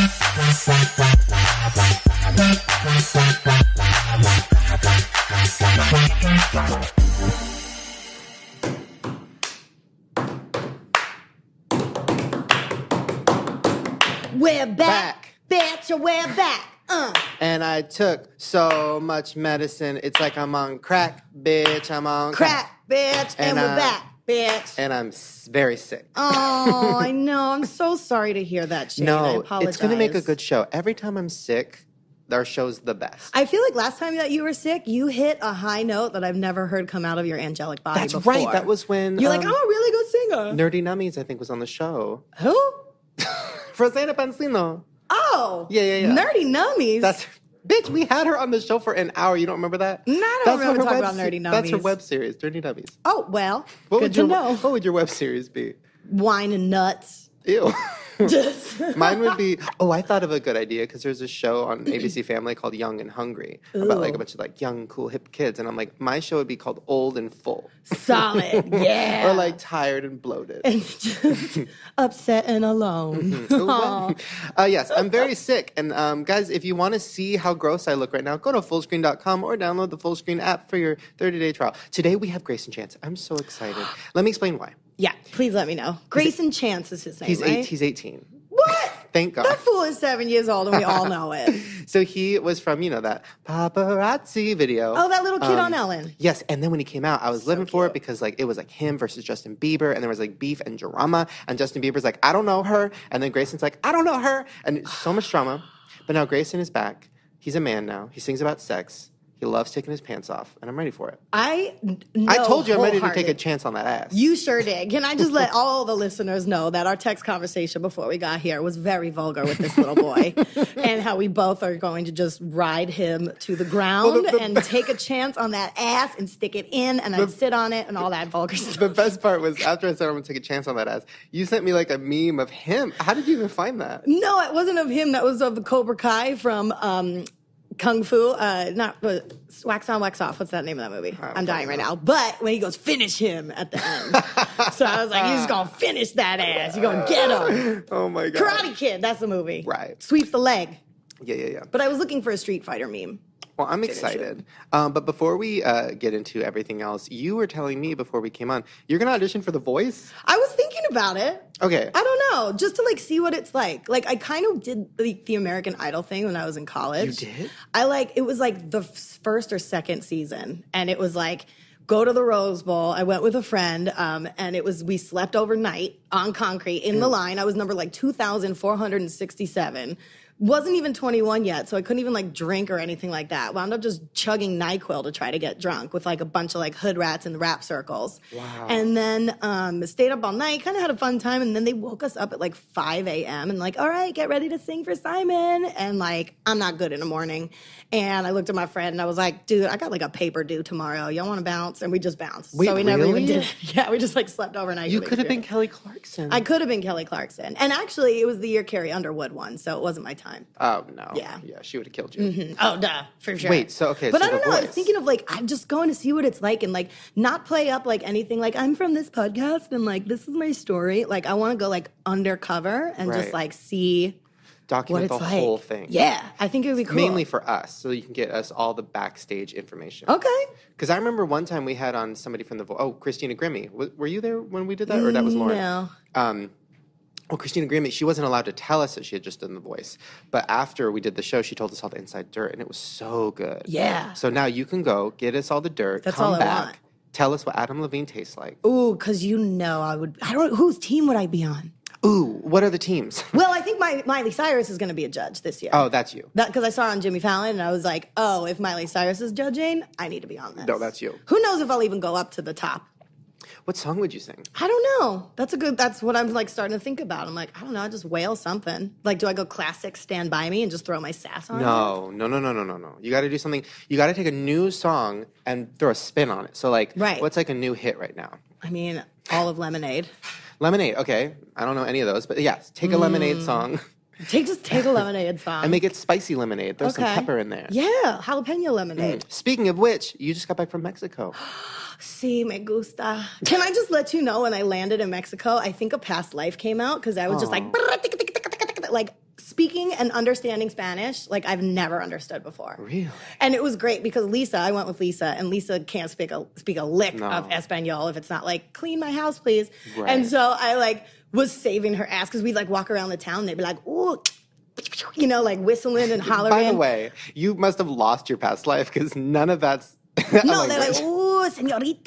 We're back. Bitch, we're back. And I took so much medicine. It's like I'm on crack, bitch. I'm on crack, bitch. And we're back, bitch. And I'm very sick. Oh, I know. I'm so sorry to hear that, Shane. I apologize. It's going to make a good show. Every time I'm sick, our show's the best. I feel like last time that you were sick, you hit a high note that I've never heard come out of your angelic body before. That's right. That was when... You're like, I'm a really good singer. Nerdy Nummies, I think, was on the show. Who? Rosanna Pansino. Oh. Yeah. Nerdy Nummies. Bitch, we had her on the show for an hour. You don't remember that? No, I don't remember talking about Nerdy Nummies. That's her web series, Dirty Nummies. Oh, well, good to know. What would your web series be? Wine and nuts. Ew. Mine would be, I thought of a good idea because there's a show on ABC Family called Young and Hungry about like a bunch of like young, cool, hip kids. And I'm like, my show would be called Old and Full. Solid, yeah. Or like Tired and Bloated. And just upset and alone. Yes, I'm very sick. And guys, if you want to see how gross I look right now, go to fullscreen.com or download the Fullscreen app for your 30-day trial. Today we have Grayson Chance. I'm so excited. Let me explain why. Yeah, please let me know. Grayson Chance is his name, right? He's 18. What? Thank God. That fool is 7 years old and we all know it. So he was from, that paparazzi video. Oh, that little kid on Ellen. Yes, and then when he came out, I was living for it because it was like him versus Justin Bieber, and there was like beef and drama, and Justin Bieber's like, I don't know her, and then Grayson's like, I don't know her, and so much drama. But now Grayson is back. He's a man now. He sings about sex. He loves taking his pants off, and I'm ready for it. I told you I'm ready to take a chance on that ass. You sure did. Can I just let all the listeners know that our text conversation before we got here was very vulgar with this little boy and how we both are going to just ride him to the ground and take a chance on that ass and stick it in, and I'd sit on it and all that vulgar stuff. The best part was after I said I'm going to take a chance on that ass, you sent me like a meme of him. How did you even find that? No, it wasn't of him. That was of the Cobra Kai from... Kung Fu, Wax On, Wax Off. What's that name of that movie? I'm dying right now. But when he goes, finish him at the end. So I was like, he's going to finish that ass. You're going to get him. Oh, my God. Karate Kid, that's the movie. Right. Sweeps the leg. Yeah. But I was looking for a Street Fighter meme. Well, I'm excited. But before we get into everything else, you were telling me before we came on, you're going to audition for The Voice? I was thinking about it. Okay. I don't know. Just to, see what it's like. I kind of did the American Idol thing when I was in college. You did? It was, the first or second season. And it was, go to the Rose Bowl. I went with a friend, and we slept overnight on concrete in the line. I was number, 2,467. Wasn't even 21 yet, so I couldn't even drink or anything like that. Wound up just chugging NyQuil to try to get drunk with a bunch of hood rats in the rap circles. Wow. And then stayed up all night, kind of had a fun time, and then they woke us up at 5 a.m. and all right, get ready to sing for Simon. And I'm not good in the morning. And I looked at my friend and I was like, dude, I got a paper due tomorrow. Y'all want to bounce? And we just bounced. Wait, so we never really? even did it. Yeah, we just slept overnight. You could have been Kelly Clarkson. I could have been Kelly Clarkson. And actually, it was the year Carrie Underwood won, so it wasn't my time. Oh, no. Yeah. Yeah, she would have killed you. Mm-hmm. Oh, duh, for sure. Wait, so, okay, but so I don't The know. Voice. I was thinking of, I'm just going to see what it's like and, not play up, anything. I'm from this podcast and, this is my story. I want to go, undercover and Right. just, see... Document the whole thing. Yeah, I think it would be cool. Mainly for us, so you can get us all the backstage information. Okay. Because I remember one time we had on somebody from Christina Grimmie. Were you there when we did that, or that was Lauren? No. Christina Grimmie, she wasn't allowed to tell us that she had just done The Voice. But after we did the show, she told us all the inside dirt, and it was so good. Yeah. So now you can go, get us all the dirt, That's come all I back, want. tell us what Adam Levine tastes like. Ooh, because I would... whose team would I be on? Ooh, what are the teams? Well, I think Miley Cyrus is going to be a judge this year. Oh, that's you. Because I saw her on Jimmy Fallon, and I was like, oh, if Miley Cyrus is judging, I need to be on this. No, that's you. Who knows if I'll even go up to the top? What song would you sing? I don't know. That's what I'm starting to think about. I'm I don't know, I just wail something. Do I go classic Stand By Me and just throw my sass on it? No. You got to do something. You got to take a new song and throw a spin on it. So right. What's a new hit right now? I mean, all of Lemonade. Lemonade, okay. I don't know any of those, but yes, take a Lemonade song. Just take a Lemonade song. And make it spicy lemonade. Throw some pepper in there. Yeah, jalapeno lemonade. Speaking of which, you just got back from Mexico. Sí, me gusta. Can I just let you know when I landed in Mexico, I think A Past Life came out because I was just speaking and understanding Spanish like I've never understood before. Really? And it was great because I went with Lisa, and Lisa can't speak a lick of Espanol if it's not like, clean my house, please. Right. And so I like was saving her ass because we'd like walk around the town and they'd be like, ooh, you know, like whistling and hollering. By the way, you must have lost your past life because none of that's... No, they're like, ooh, señorita.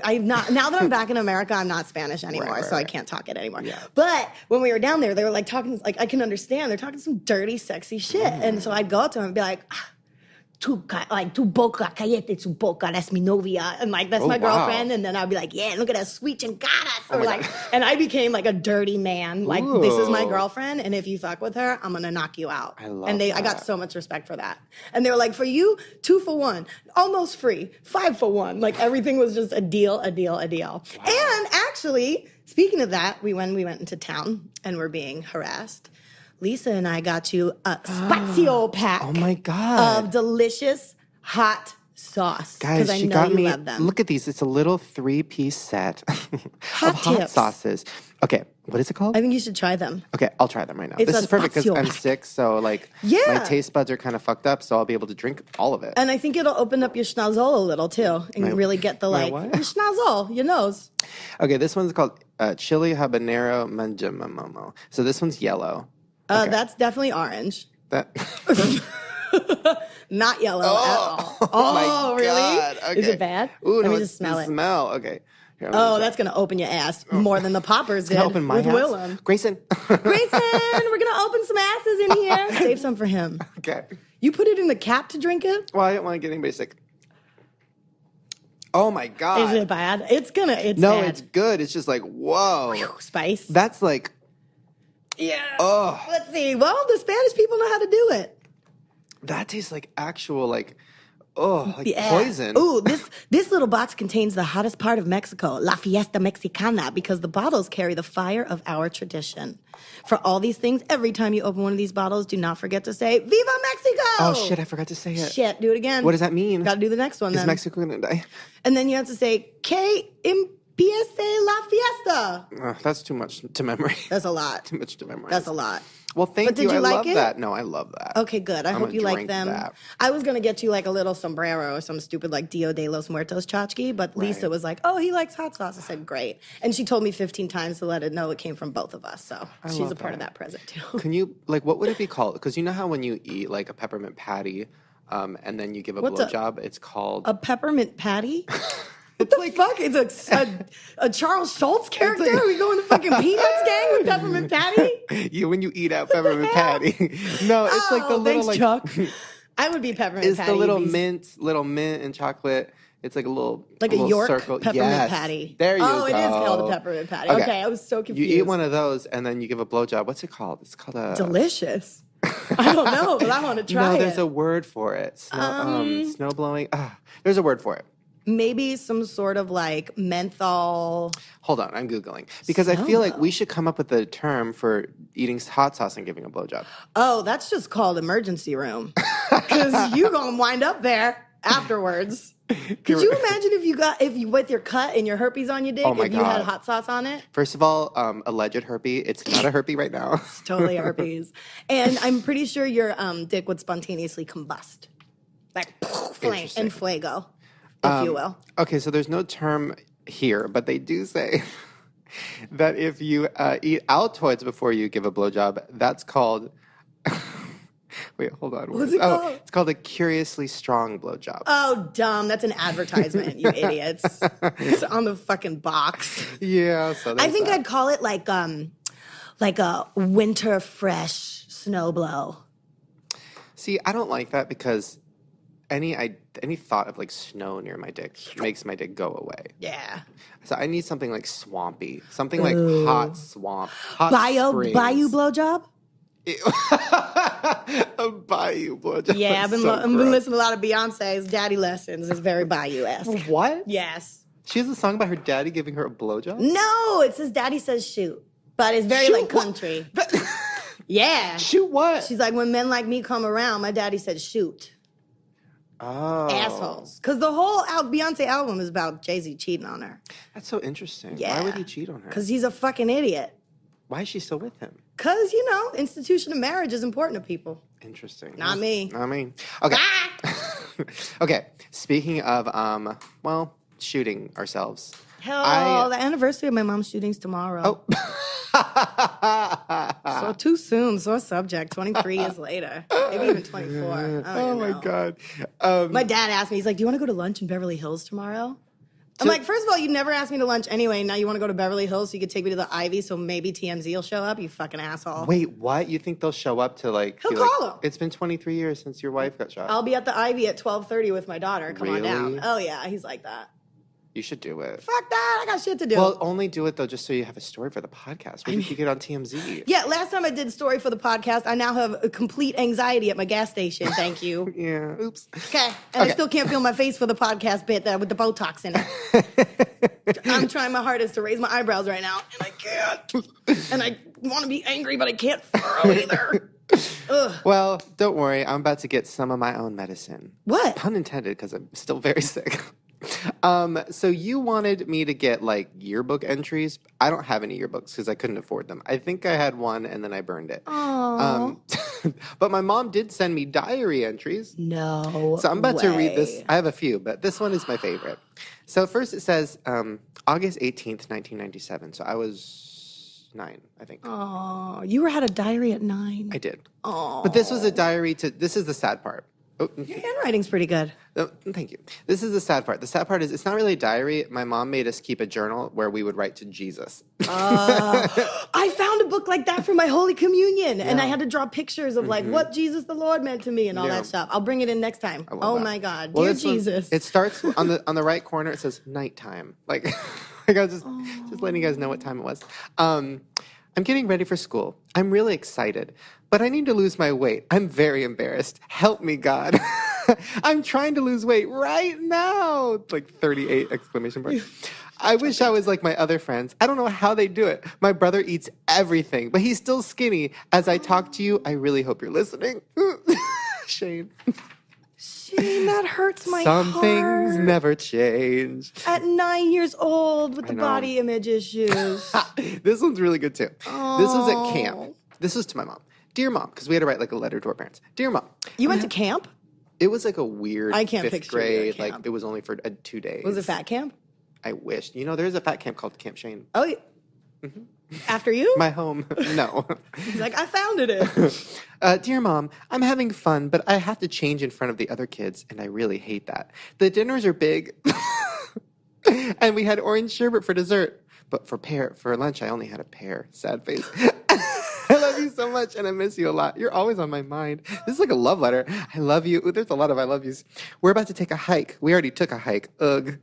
I'm not, now that I'm back in America, I'm not Spanish anymore, so I can't talk it anymore. Yeah. But when we were down there, they were like talking, like I can understand. They're talking some dirty, sexy shit. And so I'd go up to them and be like, tu boca, cállate tu boca, that's mi novia. And like, that's my girlfriend. And then I'd be like, yeah, look at that sweet chingadas. Or like, and I became like a dirty man. Like, this is my girlfriend. And if you fuck with her, I'm going to knock you out. I love that. I got so much respect for that. And they were like, for you, 2 for 1, almost free, 5 for 1. Like everything was just a deal. Wow. And actually, speaking of that, when we went into town and were being harassed, Lisa and I got you a spazio pack. Oh my God. Of delicious hot sauce. Guys, she got me. Love them. Look at these. It's a little 3-piece set of hot sauces. Okay, what is it called? I think you should try them. Okay, I'll try them right now. This is perfect because I'm sick, so like my taste buds are kind of fucked up, so I'll be able to drink all of it. And I think it'll open up your schnozzle a little too, and really get the your schnozzle, your nose. Okay, this one's called chili habanero manjamomo. So this one's yellow. Okay. That's definitely orange. Not yellow at all. Oh, really? God. Okay. Is it bad? Ooh, Let me just smell it. Okay. Here, that's going to open your ass more than the poppers did open my with ass. Willem. Grayson, we're going to open some asses in here. Save some for him. Okay. You put it in the cap to drink it? Well, I didn't want to get anybody sick. Oh my God. Is it bad? It's bad. It's good. It's just like, whoa. Spice. That's like... Yeah. Oh. Let's see. Well, the Spanish people know how to do it. That tastes like actual poison. Ooh, this little box contains the hottest part of Mexico, La Fiesta Mexicana, because the bottles carry the fire of our tradition. For all these things, every time you open one of these bottles, do not forget to say, Viva Mexico! Oh, shit, I forgot to say it. Shit, do it again. What does that mean? Got to do the next one then. Is Mexico going to die? And then you have to say, Que empiece la fiesta. That's too much to memory. That's a lot. Too much to memorize. That's a lot. Well, thank you. Did you I like love it? that. No, I love that. Okay, good. I hope you like them. That. I was going to get you like a little sombrero or some stupid like Dia de los Muertos tchotchke, but Lisa was like, oh, he likes hot sauce. I said, great. And she told me 15 times to let it know it came from both of us. So she's a part of that present too. Can you, like, what would it be called? Because you know how when you eat like a peppermint patty and then you give a blowjob, it's called... A peppermint patty? What the fuck? It's a Charles Schultz character? Like, are we going to fucking Peanuts gang with Peppermint Patty? When you eat out Peppermint Patty. No, it's like the little thanks, Chuck. I would be Peppermint Patty. It's the little mint and chocolate. It's like a little like a York circle. Peppermint Patty. There you go. Oh, it is called a Peppermint Patty. Okay, I was so confused. You eat one of those and then you give a blowjob. What's it called? It's called a... Delicious. I don't know, but I want to try it. No, there's a word for it. Snow blowing. There's a word for it. Maybe some sort of like menthol. Hold on, I'm Googling. Because I feel like we should come up with a term for eating hot sauce and giving a blowjob. Oh, that's just called emergency room. Because you're going to wind up there afterwards. Could you imagine if you with your cut and your herpes on your dick, if you had hot sauce on it? First of all, alleged herpes. It's not a herpes right now. It's totally herpes. And I'm pretty sure your dick would spontaneously combust. Like, flame and fuego. If you will. Okay, so there's no term here, but they do say that if you eat Altoids before you give a blowjob, that's called... Wait, hold on. What's it called? It's called a curiously strong blowjob. Oh, dumb. That's an advertisement, you idiots. It's on the fucking box. Yeah, so I think I'd call it like a winter fresh snow blow. See, I don't like that because... Any thought of like snow near my dick makes my dick go away. Yeah. So I need something like swampy, something like hot swamp, hot springs. Bayou blowjob. A bayou blowjob. Yeah, I've been listening to a lot of Beyonce's Daddy Lessons. It's very bayou-esque. What? Yes. She has a song about her daddy giving her a blowjob. No, it says Daddy says shoot, but it's very like country. Yeah. Shoot what? She's like, when men like me come around, my daddy said shoot. Oh. Assholes. Because the whole Beyonce album is about Jay-Z cheating on her. That's so interesting. Yeah. Why would he cheat on her? Because he's a fucking idiot. Why is she still with him? Because, institution of marriage is important to people. Interesting. Not me. Not me. Okay. Okay. Speaking of, shooting ourselves. Hell, the anniversary of my mom's shooting's tomorrow. Oh. So too soon, sore subject, 23 years later. Maybe even 24. Oh, my God. My dad asked me, he's like, do you want to go to lunch in Beverly Hills tomorrow? I'm like, first of all, you never asked me to lunch anyway. Now you want to go to Beverly Hills so you could take me to the Ivy so maybe TMZ will show up? You fucking asshole. Wait, what? You think they'll show up to He'll call him. It's been 23 years since your wife got shot. I'll be at the Ivy at 12:30 with my daughter. Come on down. Really? Oh, yeah. He's like that. You should do it. Fuck that. I got shit to do. Well, only do it, though, just so you have a story for the podcast. Maybe you could get on TMZ. Yeah, last time I did a story for the podcast, I now have a complete anxiety at my gas station. Thank you. Yeah. Oops. Okay. And I still can't feel my face for the podcast bit with the Botox in it. I'm trying my hardest to raise my eyebrows right now, and I can't. And I want to be angry, but I can't furrow either. Ugh. Well, don't worry. I'm about to get some of my own medicine. What? Pun intended, because I'm still very sick. So you wanted me to get yearbook entries. I don't have any yearbooks because I couldn't afford them. I think I had one and then I burned it. But my mom did send me diary entries. No. So I'm about to read this. I have a few, but this one is my favorite. So first it says August 18th, 1997. So I was 9, I think. Oh, you had a diary at 9. I did. Oh. But this was a diary this is the sad part. Oh, your handwriting's pretty good. Oh, thank you. This is the sad part. The sad part is it's not really a diary. My mom made us keep a journal where we would write to Jesus. I found a book like that for my Holy Communion, and I had to draw pictures of what Jesus the Lord meant to me and all that stuff. I'll bring it in next time. Oh my God, dear Jesus! It starts on the right corner. It says nighttime. I was just letting you guys know what time it was. I'm getting ready for school. I'm really excited, but I need to lose my weight. I'm very embarrassed. Help me, God. I'm trying to lose weight right now. 38 exclamation marks. I wish I was like my other friends. I don't know how they do it. My brother eats everything, but he's still skinny. As I talk to you, I really hope you're listening. Shane. Shane, that hurts my Some heart. things never change. At 9 years old with the body image issues. This one's really good too. Oh. This was at camp. This was to my mom. Dear Mom, because we had to write a letter to our parents. Dear Mom. You went to camp? It was a weird I can't 5th picture you at grade. camp. It was only for 2 days. Was it fat camp? I wish. There's a fat camp called Camp Shane. Oh, yeah. After you? My home. No. He's like, I founded it. Dear Mom, I'm having fun, but I have to change in front of the other kids, and I really hate that. The dinners are big, and we had orange sherbet for dessert. But for lunch, I only had a pear. Sad face. I love you so much, and I miss you a lot. You're always on my mind. This is like a love letter. I love you. Ooh, there's a lot of I love yous. We're about to take a hike. We already took a hike. Ugh.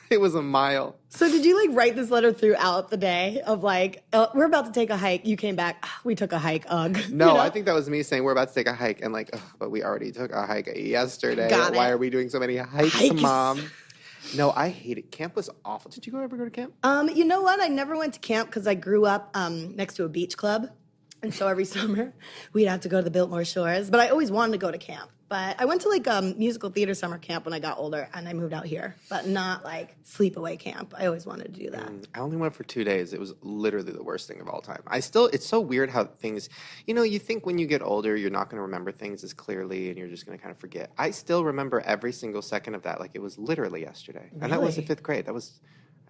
It was a mile. So did you write this letter throughout the day of we're about to take a hike. You came back. We took a hike. Ugh. No, I think that was me saying we're about to take a hike and but we already took a hike yesterday. Why are we doing so many hikes, Mom? No, I hate it. Camp was awful. Did you ever go to camp? You know what? I never went to camp because I grew up next to a beach club. And so every summer we'd have to go to the Biltmore Shores. But I always wanted to go to camp. But I went to musical theater summer camp when I got older, and I moved out here. But not sleepaway camp. I always wanted to do that. I only went for 2 days. It was literally the worst thing of all time. It's so weird how things, you think when you get older, you're not going to remember things as clearly and you're just going to kind of forget. I still remember every single second of that. It was literally yesterday. Really? And that was in 5th grade.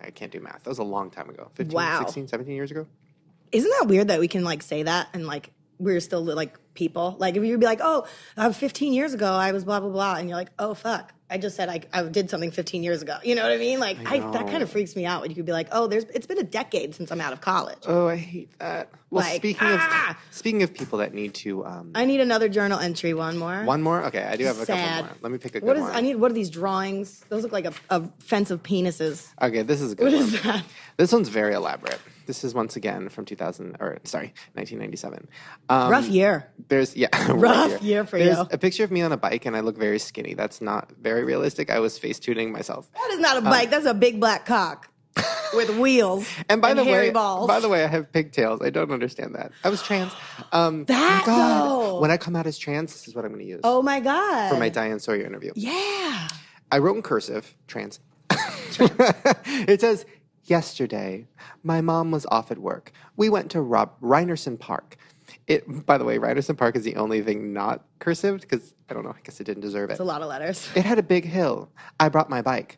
I can't do math. That was a long time ago. 15, 16, 17 years ago. Isn't that weird that we can say that and we're still people? If you'd be oh, 15 years ago I was blah blah blah, and you're like, oh fuck, I just said I did something 15 years ago. You know what I mean? That kind of freaks me out when you could be oh, it's been a decade since I'm out of college. Oh, I hate that. Well, speaking of people that need to, I need another journal entry. One more. One more? Okay, I do have a couple more. Let me pick a good one. What are these drawings? Those look like a fence of penises. Okay, this is a good one. What is that? This one's very elaborate. This is once again from 1997. Rough year. Rough year for There's you. a picture of me on a bike, and I look very skinny. That's not very realistic. I was face tuning myself. That is not a bike. That's a big black cock with wheels and hairy balls. By the way, I have pigtails. I don't understand that. I was trans. Though. When I come out as trans, this is what I'm going to use. Oh my God. For my Diane Sawyer interview. Yeah. I wrote in cursive, trans. It says, Yesterday, my mom was off at work. We went to Reinerson Park. By the way, Reinerson Park is the only thing not cursived because, I don't know, I guess it didn't deserve it. It's a lot of letters. It had a big hill. I brought my bike.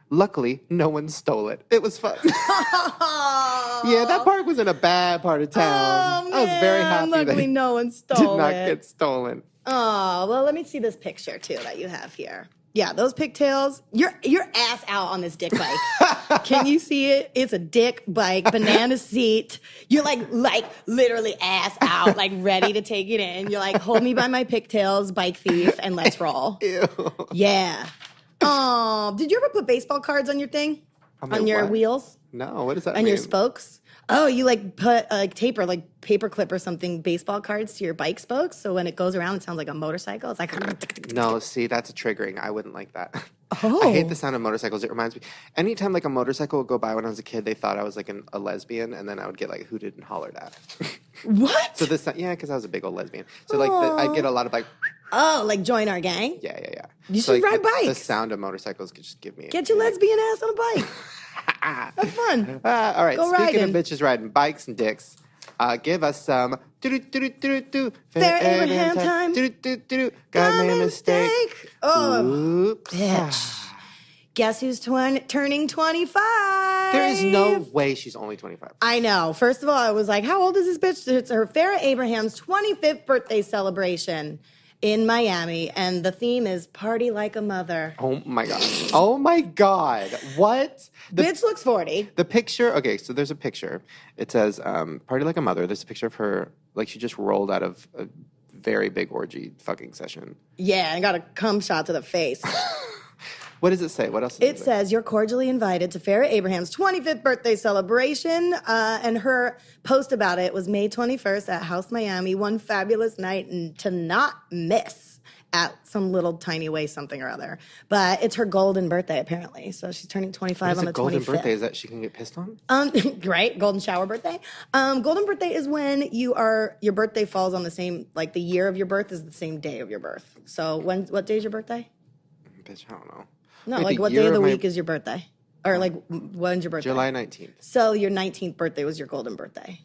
Luckily, no one stole it. It was fun. Yeah, that park was in a bad part of town. Oh, man. I was very happy Luckily, no one stole did not it. get stolen. Oh, well, let me see this picture, too, that you have here. Yeah, those pigtails. You're ass out on this dick bike. Can you see it? It's a dick bike, banana seat. You're like literally ass out, like ready to take it in. You're like, hold me by my pigtails, bike thief, and let's roll. Ew. Yeah. Oh, did you ever put baseball cards on your thing? On your wheels? No, what does that mean? On your spokes? Oh, you like put taper, like paper clip or something, baseball cards to your bike spokes. So when it goes around, it sounds like a motorcycle. It's like no. See, that's triggering. I wouldn't like that. Oh. I hate the sound of motorcycles. It reminds me. Anytime like a motorcycle would go by when I was a kid, they thought I was like a lesbian, and then I would get like hooted and hollered at. What? So because I was a big old lesbian. So like I'd get a lot of like. Oh, like join our gang? Yeah. You should ride bikes. The sound of motorcycles could just give me. Get your lesbian ass on a bike. Have fun. All right. Go Speaking riding. of bitches riding bikes and dicks, give us some. Fair Abraham time. Got me a mistake. Oh, Oops. bitch. Guess who's turning 25? There is no way she's only 25. I know. First of all, I was like, how old is this bitch? It's her Farrah Abraham's 25th birthday celebration in Miami, and the theme is Party Like a Mother. Oh, my God. Oh, my God. What? Bitch looks 40. The picture, okay, so there's a picture. It says, Party Like a Mother. There's a picture of her, like she just rolled out of a very big orgy fucking session. Yeah, and got a cum shot to the face. What does it say? What else? It says, you're cordially invited to Farrah Abraham's 25th birthday celebration. And her post about it was May 21st at House Miami. One fabulous night and to not miss at some little tiny way something or other. But it's her golden birthday, apparently. So she's turning 25 on the 25th. Golden birthday? Is that she can get pissed on? Right? Golden shower birthday. Golden birthday is when your birthday falls on the same, like the year of your birth is the same day of your birth. So what day is your birthday? Bitch, I don't know. No, Wait, like what day of the week is your birthday? Or like when's your birthday? July 19th. So your 19th birthday was your golden birthday.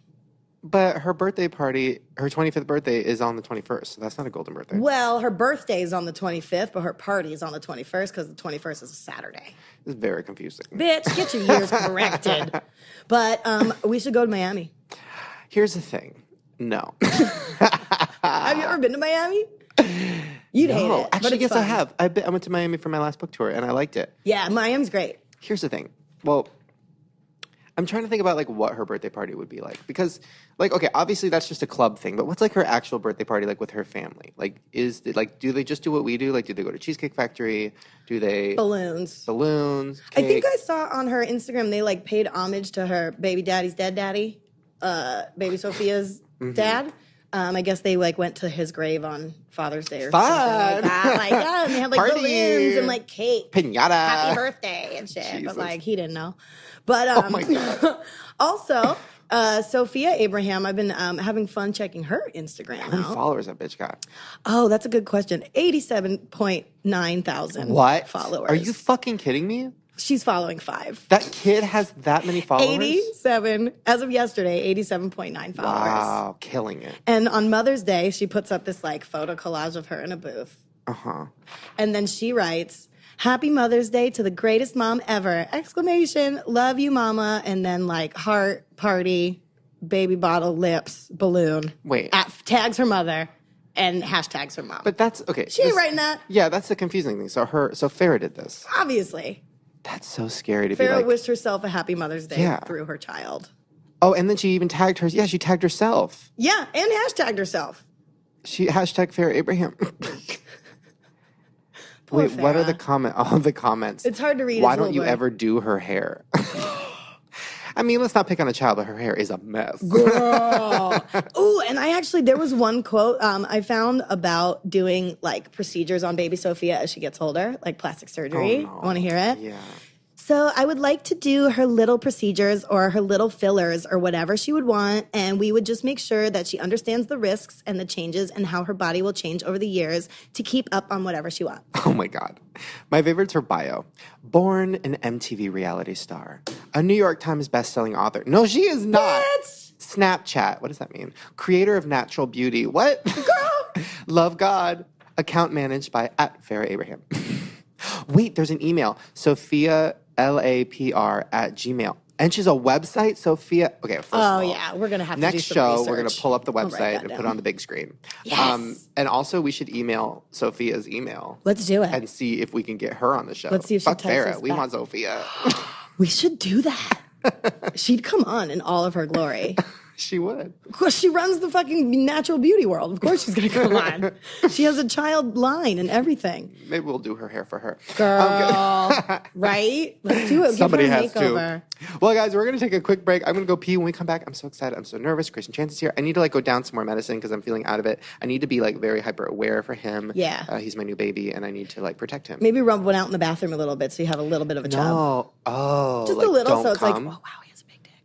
But her birthday party, her 25th birthday is on the 21st. So that's not a golden birthday. Well, her birthday is on the 25th, but her party is on the 21st because the 21st is a Saturday. It's very confusing. Bitch, get your years corrected. But we should go to Miami. Here's the thing. No. Have you ever been to Miami? You'd hate it. Actually, but yes, fun. I have. I went to Miami for my last book tour, and I liked it. Yeah, Miami's great. Here's the thing. Well, I'm trying to think about like what her birthday party would be like because, like, okay, obviously that's just a club thing, but what's like her actual birthday party like with her family? Like, do they just do what we do? Like, do they go to Cheesecake Factory? Do they Balloons? Cake? I think I saw on her Instagram they like paid homage to her baby daddy's dead daddy, baby Sophia's dad. I guess they like went to his grave on Father's Day or something like that. Like, yeah, and they had like Party. balloons and like cake, Pinata, happy birthday and shit. Jesus. But like he didn't know. But oh my God. Also, Sophia Abraham, I've been having fun checking her Instagram. How many out. followers that bitch got? Oh, that's a good question. 87.9 thousand followers. Are you fucking kidding me? She's following 5. That kid has that many followers? 87, as of yesterday, 87.9 followers. Wow, killing it. And on Mother's Day, she puts up this like photo collage of her in a booth. Uh-huh. And then she writes, Happy Mother's Day to the greatest mom ever! Exclamation, love you, mama. And then like heart, party, baby bottle, lips, balloon. Wait. Tags her mother and hashtags her mom. But that's, okay. She ain't writing that. Yeah, that's the confusing thing. So Farrah did this. Obviously. That's so scary to be Farrah like. wished herself a happy Mother's Day Yeah. through her child. Oh, and then she even tagged her. Yeah, she tagged herself. Yeah, and hashtagged herself. She hashtag Farrah Abraham. Poor Wait, what are Farrah. all the comments? It's hard to read. Why It's a don't you little ever do her hair? I mean, let's not pick on a child, but her hair is a mess. Girl. Ooh, and there was one quote I found about doing like procedures on baby Sophia as she gets older, like plastic surgery. Oh, no. Want to hear it? Yeah. So I would like to do her little procedures or her little fillers or whatever she would want. And we would just make sure that she understands the risks and the changes and how her body will change over the years to keep up on whatever she wants. Oh my God. My favorite's her bio. Born an MTV reality star. A New York Times bestselling author. No, she is not. Snapchat. What does that mean? Creator of natural beauty. What? Girl. Love God. Account managed by @FarrahAbraham. Wait, there's an email. Sophia, LAPR @gmail. And she's a website, Sophia. Okay, first of all. Oh, yeah. We're going to have to next do some show, research. we're going to pull up the website and put it on the big screen. Yes. And also, we should email Sophia's email. Let's do it. And see if we can get her on the show. Let's see if she Fuck texts Farrah. us We back. want Sophia. We should do that. She'd come on in all of her glory. She would. Of course, she runs the fucking natural beauty world. Of course she's going to come on. She has a child line and everything. Maybe we'll do her hair for her. Girl, right? Let's do it. Somebody Give her a has makeover. to. Well, guys, we're going to take a quick break. I'm going to go pee. When we come back, I'm so excited. I'm so nervous. Grayson Chance is here. I need to go down some more medicine because I'm feeling out of it. I need to be very hyper aware for him. Yeah. He's my new baby and I need to protect him. Maybe rub one out in the bathroom a little bit so you have a little bit of a chub. No. Oh. Just a little, so it's come. oh, wow, he has a big dick.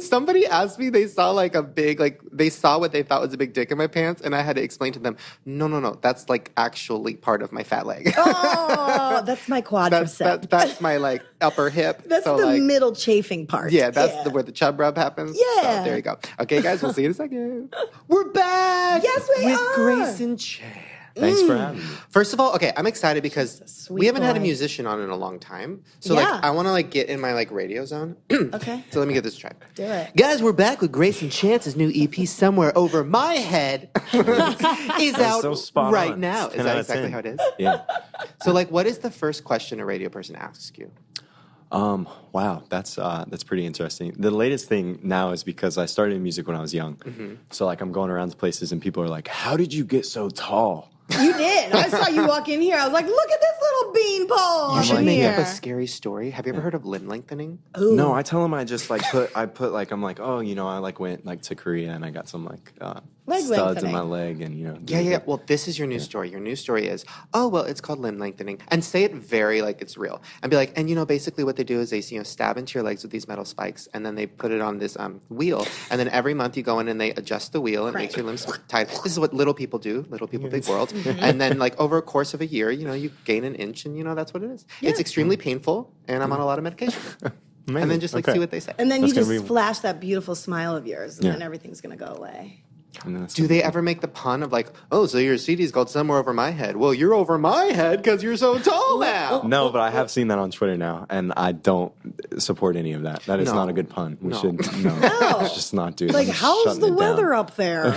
Somebody asked me, they saw a big, they saw what they thought was a big dick in my pants, and I had to explain to them, no, that's actually part of my fat leg. Oh, that's my quadricep. That's my upper hip. That's so, the middle chafing part. Yeah, that's where the chub rub happens. Yeah. So there you go. Okay, guys, we'll see you in a second. We're back. Yes, we with are. Grayson Chance. Thanks for having me. First of all, okay, I'm excited because Sweet we haven't had a boy. musician on in a long time. So Yeah. I want to get in my radio zone. Okay. So let me get this try. Do it. Guys, we're back with Grayson Chance's new EP, Somewhere Over My Head, is out so spot right on. now. It's Is 10 that out of exactly 10. how it is? Yeah. So what is the first question a radio person asks you? Wow, that's pretty interesting. The latest thing now is because I started in music when I was young. Mm-hmm. So I'm going around to places and people are like, "How did you get so tall?" You did. I saw you walk in here. I was like, look at this little beanpole. You should in make here. up a scary story. Have you ever heard of limb lengthening? Ooh. No, I tell them I just I'm like, oh, I went to Korea and I got some Leg studs in lengthening. my leg and Yeah. Well, this is your new story. Your new story is, it's called limb lengthening. And say it very it's real. And be like, and basically what they do is they stab into your legs with these metal spikes and then they put it on this wheel. And then every month you go in and they adjust the wheel and it makes your limbs tight. This is what little people do. Little people, big world. And then over a course of a year, you gain an inch and that's what it is. Yeah. It's extremely painful and I'm on a lot of medication. Amazing. And then just Okay. see what they say. And then you That's just gonna be- flash that beautiful smile of yours, and Yeah. then everything's going to go away. And then that's Do they ever make the pun of so your CD's called Somewhere Over My Head? Well, you're over my head because you're so tall now. No, but I have seen that on Twitter now, and I don't support any of that. That is No. not a good pun. We No. should let's just not do it. Like, I'm how's shutting the it down. weather up there?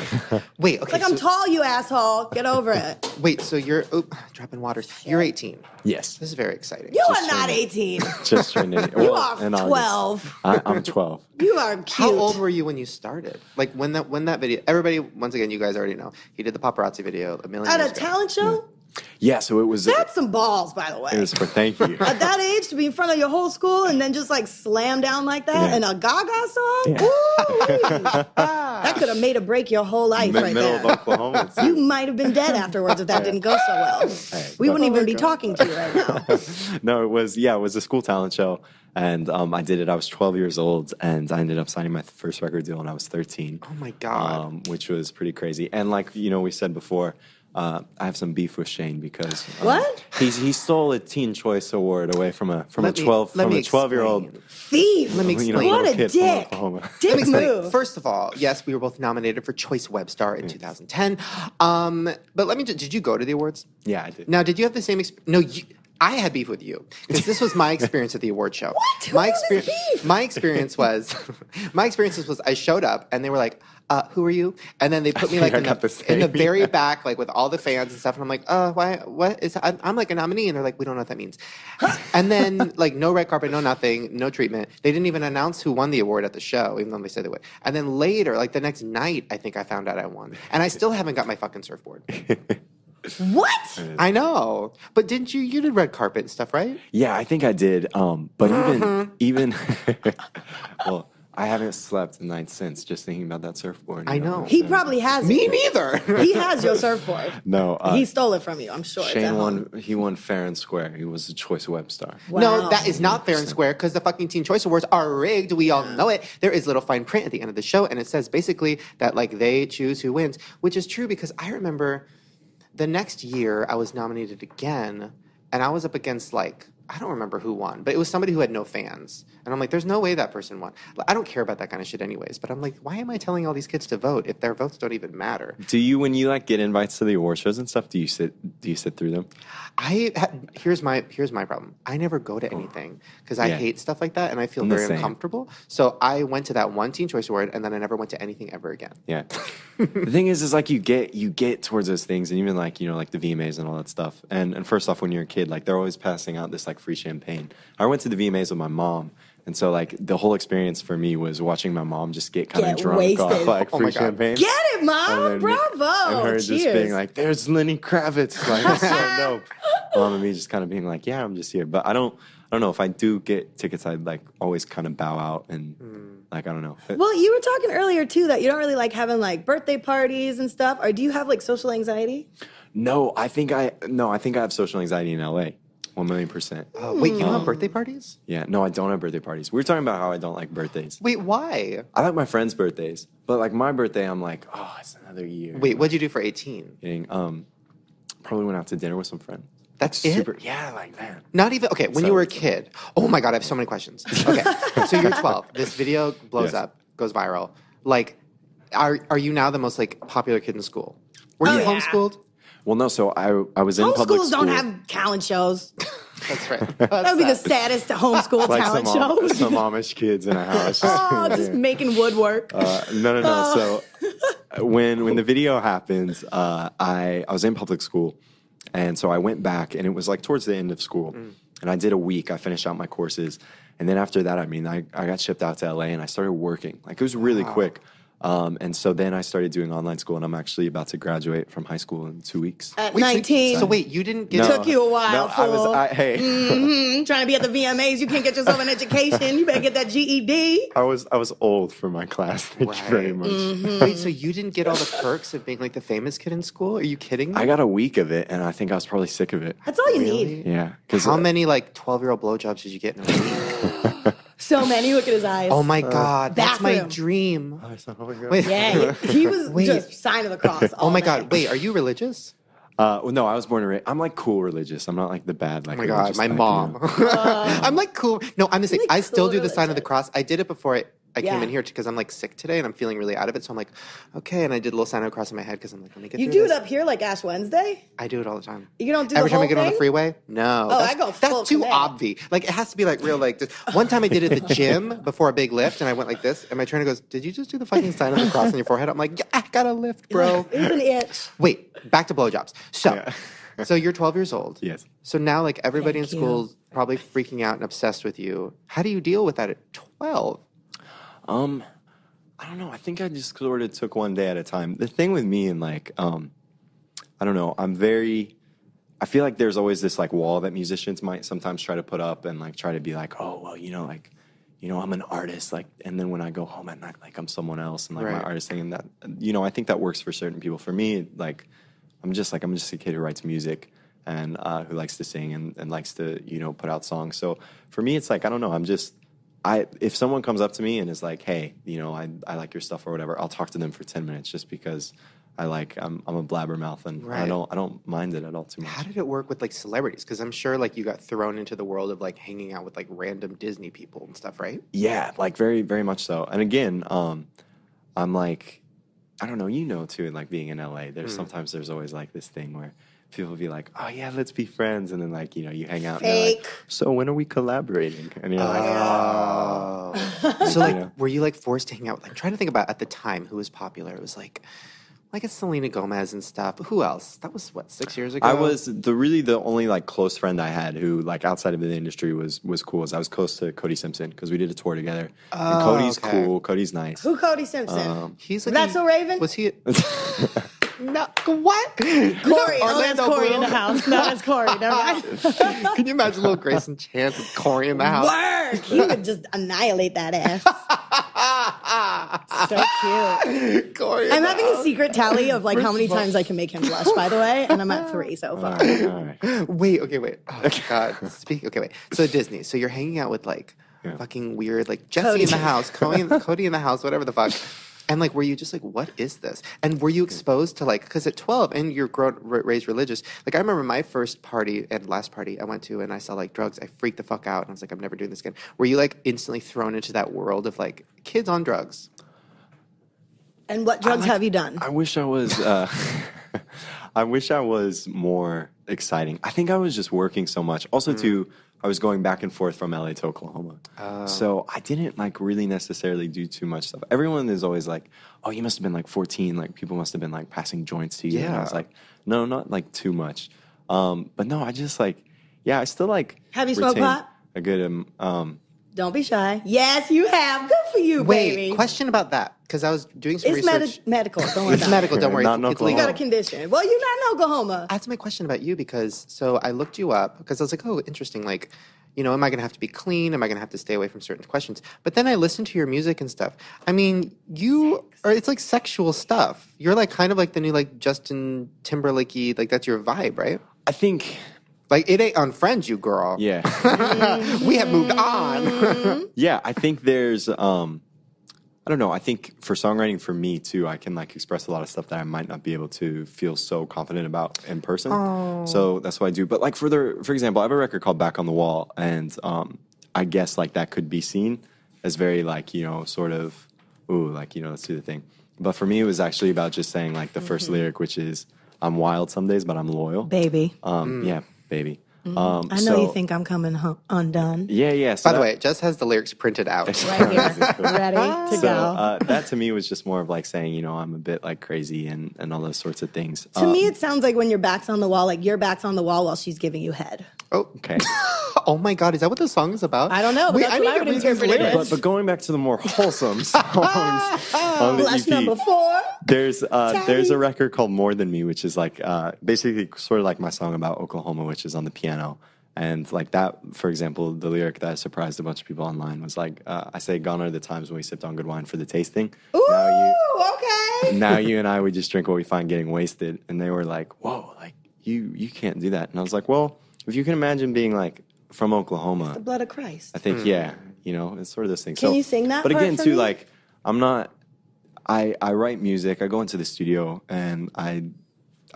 Wait, okay. Like, I'm tall, you asshole. Get over it. Wait, so you're dropping waters. You're 18. Yes, This is very exciting. You Just are not saying. 18. just turned in. You well, are in August. 12. I'm 12. You are cute. How old were you when you started? When that video? Everybody, once again, you guys already know. He did the paparazzi video a million At years a ago. talent show? Yeah, so it was. That's some balls, by the way. It was for thank you. At that age, to be in front of your whole school and then just slam down like that Yeah. in a Gaga song? Yeah. Ooh, that could have made or break your whole life right Middle there. of Oklahoma. You might have been dead afterwards if that didn't go so well. We wouldn't even be talking to you right now. No, it was a school talent show, and I did it. I was 12 years old, and I ended up signing my first record deal when I was 13. Oh my God. Which was pretty crazy. And we said before, I have some beef with Shane because What? he stole a Teen Choice Award away from a Let me 12-year-old. explain. Thief. Let me explain. What little a kid from dick. Oklahoma. Dick Let me explain. move. First of all, yes, we were both nominated for Choice Web Star in 2010. But let me did you go to the awards? Yeah, I did. Now, did you have the same experience? No, I had beef with you because this was my experience at the award show. What? Who My has experience. beef? My experience was I showed up and they were like, "Who are you?" And then they put me I got the in the same. very back, with all the fans and stuff. And I'm like, why? What is? I'm like a nominee, and they're like, we don't know what that means. And then no red carpet, no nothing, no treatment. They didn't even announce who won the award at the show, even though they said they would. And then later, the next night, I think I found out I won, and I still haven't got my fucking surfboard. What? I know, but didn't you? You did red carpet and stuff, right? Yeah, I think I did. But even well, I haven't slept the night since just thinking about that surfboard. I know. He probably has Me it. neither. He has your surfboard. No. He stole it from you, I'm sure. Shane won fair and square. He was the Choice Web star. Wow. No, that is not fair and square because the fucking Teen Choice Awards are rigged. We all know it. There is little fine print at the end of the show, and it says basically that like they choose who wins, which is true because I remember the next year I was nominated again, and I was up against like, I don't remember who won, but it was somebody who had no fans. And I'm like, there's no way that person won. I don't care about that kind of shit anyways, but I'm like, why am I telling all these kids to vote if their votes don't even matter? Do you, when you like get invites to the award shows and stuff, do you sit through them? Here's my problem. I never go to anything because I hate stuff like that and I feel very uncomfortable. So I went to that one Teen Choice Award and then I never went to anything ever again. Yeah. The thing is like you get towards those things, and even like, you know, like the VMAs and all that stuff. And first off, when you're a kid, like they're always passing out this like free champagne. I went to the VMAs with my mom. And so, like, the whole experience for me was watching my mom just get kind of drunk wasted. off, like, free champagne. Get it, Mom! Bravo! And her Cheers. just being like, there's Lenny Kravitz. Like, that's so dope. Mom and me just kind of being like, yeah, I'm just here. But I don't know. If I do get tickets, I'd, like, always kind of bow out and, like, I don't know. Well, you were talking earlier, too, that you don't really like having, like, birthday parties and stuff. Or do you have, like, social anxiety? No, I think I have social anxiety in L.A. 1,000,000%. Wait, you don't have birthday parties? Yeah, no, I don't have birthday parties. We were talking about how I don't like birthdays. Wait, why? I like my friends' birthdays, but like my birthday, I'm like, oh, it's another year. Wait, what'd you do for 18? Kidding. Probably went out to dinner with some friends. That's Super, it? Yeah, like that. Not even, okay, when you were a kid. Oh my God, I have so many questions. Okay, so you're 12. This video blows up, goes viral. Like, are you now the most like popular kid in school? Were you homeschooled? Well, no, so I was in public school. Homeschools don't have talent shows. That's right. That would be the saddest homeschool like talent show. show. Some Amish kids in a house. Just making woodwork. No. So when the video happened, I was in public school, and so I went back, and it was like towards the end of school, and I did a week. I finished out my courses, and then after that, I mean, I got shipped out to LA, and I started working. Like it was really quick. And so then I started doing online school, and I'm actually about to graduate from high school in 2 weeks. At 19. So wait, you didn't get... Took you a while, fool. Hey. Trying to be at the VMAs, you can't get yourself an education. You better get that GED. I was old for my class. Thank you very much. Wait, so you didn't get all the perks of being like the famous kid in school? Are you kidding me? I got a week of it, and I think I was probably sick of it. That's all you need. Yeah. How many like 12-year-old blowjobs did you get in a week? So many. Look at his eyes. Oh my God, that's my bathroom. dream. Wait. Yeah, he was just sign of the cross. Oh my God, wait, are you religious? Well, no, I was born and raised. I'm like cool religious. I'm not like the bad. Like, oh my God, my mom. I'm like cool. No, I'm the same. I still do the sign of the cross. I did it before I came in here because I'm like sick today and I'm feeling really out of it. So I'm like, okay. And I did a little sign of the cross in my head because I'm like, let me get You through do this. it up here like Ash Wednesday? I do it all the time. You don't do every the time whole I get on the thing? freeway. No, Oh, I go full that's too command. obvious. Like it has to be like real. Like just, one time I did it at the gym before a big lift, and I went like this, and my trainer goes, "Did you just do the fucking sign of the cross on your forehead?" I'm like, "Yeah, I got a lift, bro." It's an itch. Wait, back to blowjobs. So, so you're 12 years old. Yes. So now, like everybody Thank in you. school is probably freaking out and obsessed with you. How do you deal with that at 12? I don't know. I think I just sort of took one day at a time. The thing with me and like, I don't know. I feel like there's always this like wall that musicians might sometimes try to put up and like try to be like, oh, well, I'm an artist. Like, and then when I go home at night, like I'm someone else and like my artist thing. And that, I think that works for certain people. For me, like, I'm just a kid who writes music and who likes to sing and likes to, put out songs. So for me, it's like, I don't know. If someone comes up to me and is like, hey, I like your stuff or whatever, I'll talk to them for 10 minutes just because I'm a blabbermouth and I don't mind it at all too much. How did it work with like celebrities? Because I'm sure like you got thrown into the world of like hanging out with like random Disney people and stuff, right? Yeah, like very, very much so. And again, I'm like, I don't know, too, like being in LA, sometimes there's always like this thing where people be like, oh yeah, let's be friends. And then like, you hang out and you're like, so when are we collaborating? And you're like, oh. So like, were you like forced to hang out with, I'm trying to think about at the time who was popular. It was like it's Selena Gomez and stuff. But who else? That was what, 6 years ago? I was the only like close friend I had who like outside of the industry was cool. I was close to Cody Simpson because we did a tour together. And Cody's cool. Cody's nice. Who Cody Simpson? He's like That's so Raven? Was he? No, what? Corey. Oh, that's Corey Bloom? in the house. No, that's Corey. Never mind. Can you imagine little Grayson chance with Corey in the house? Work. He would just annihilate that ass. So cute. Corey, I'm having a secret tally of like how many times I can make him blush, by the way, and I'm at 3 so far. All right. Wait. Oh, God. Okay, wait. So Disney. So you're hanging out with like fucking weird, like Jesse Cody. in the house, Cody in the house, whatever the fuck. And like, were you just like, what is this? And were you exposed to like, because at 12 and you're raised religious. Like I remember my first party and last party I went to and I saw like drugs. I freaked the fuck out and I was like, I'm never doing this again. Were you like instantly thrown into that world of like kids on drugs? And what drugs have you done? I wish I was. I wish I was more exciting. I think I was just working so much. Also, too, I was going back and forth from LA to Oklahoma, so I didn't like really necessarily do too much stuff. Everyone is always like, "Oh, you must have been like 14. Like people must have been like passing joints to you." Yeah. And I was like, "No, not like too much." But no, I just like, I still like. Have you smoked retain pot? A good Don't be shy. Yes, you have. Good for you, Wait, baby. question about that because I was doing some It's research. medical. Don't worry It's about medical. Don't worry. Not in It's Oklahoma. it. You got a condition. Well, you're not in Oklahoma. That's my question about you because so I looked you up because I was like, oh, interesting. Like, you know, am I going to have to be clean? Am I going to have to stay away from certain questions? But then I listened to your music and stuff. I mean, it's like sexual stuff. You're like kind of like the new like Justin Timberlake-y, like that's your vibe, right? I think. Like it ain't on Friends, you girl. Yeah. We have moved on. Yeah, I think there's I don't know. I think for songwriting for me too, I can like express a lot of stuff that I might not be able to feel so confident about in person. So that's what I do. But like for example, I have a record called Back on the Wall, and I guess like that could be seen as very like, you know, sort of like, you know, let's do the thing. But for me it was actually about just saying like the first lyric, which is I'm wild some days, but I'm loyal. Baby. Yeah, baby. I know you think I'm coming undone. Yeah. So By the way, Jess has the lyrics printed out. Right here. Ready to go. That to me was just more of like saying, you know, I'm a bit like crazy and all those sorts of things. To me, it sounds like when your back's on the wall, like your back's on the wall while she's giving you head. Oh, Okay. Oh my God, is that what the song is about? I don't know, but that's what I would interpret it as. But going back to the more wholesome songs on the Blush EP, number 4. there's a record called More Than Me, which is like basically sort of like my song about Oklahoma, which is on the piano. And like that, for example, the lyric that surprised a bunch of people online was like, I say, gone are the times when we sipped on good wine for the tasting. Ooh, okay. Now you and I, we just drink what we find getting wasted. And they were like, whoa, like you can't do that. And I was like, well, if you can imagine being like from Oklahoma, The blood of Christ. I think, yeah, you know, it's sort of those things. Can you sing that But part again, for too, me? like, I write music, I go into the studio and I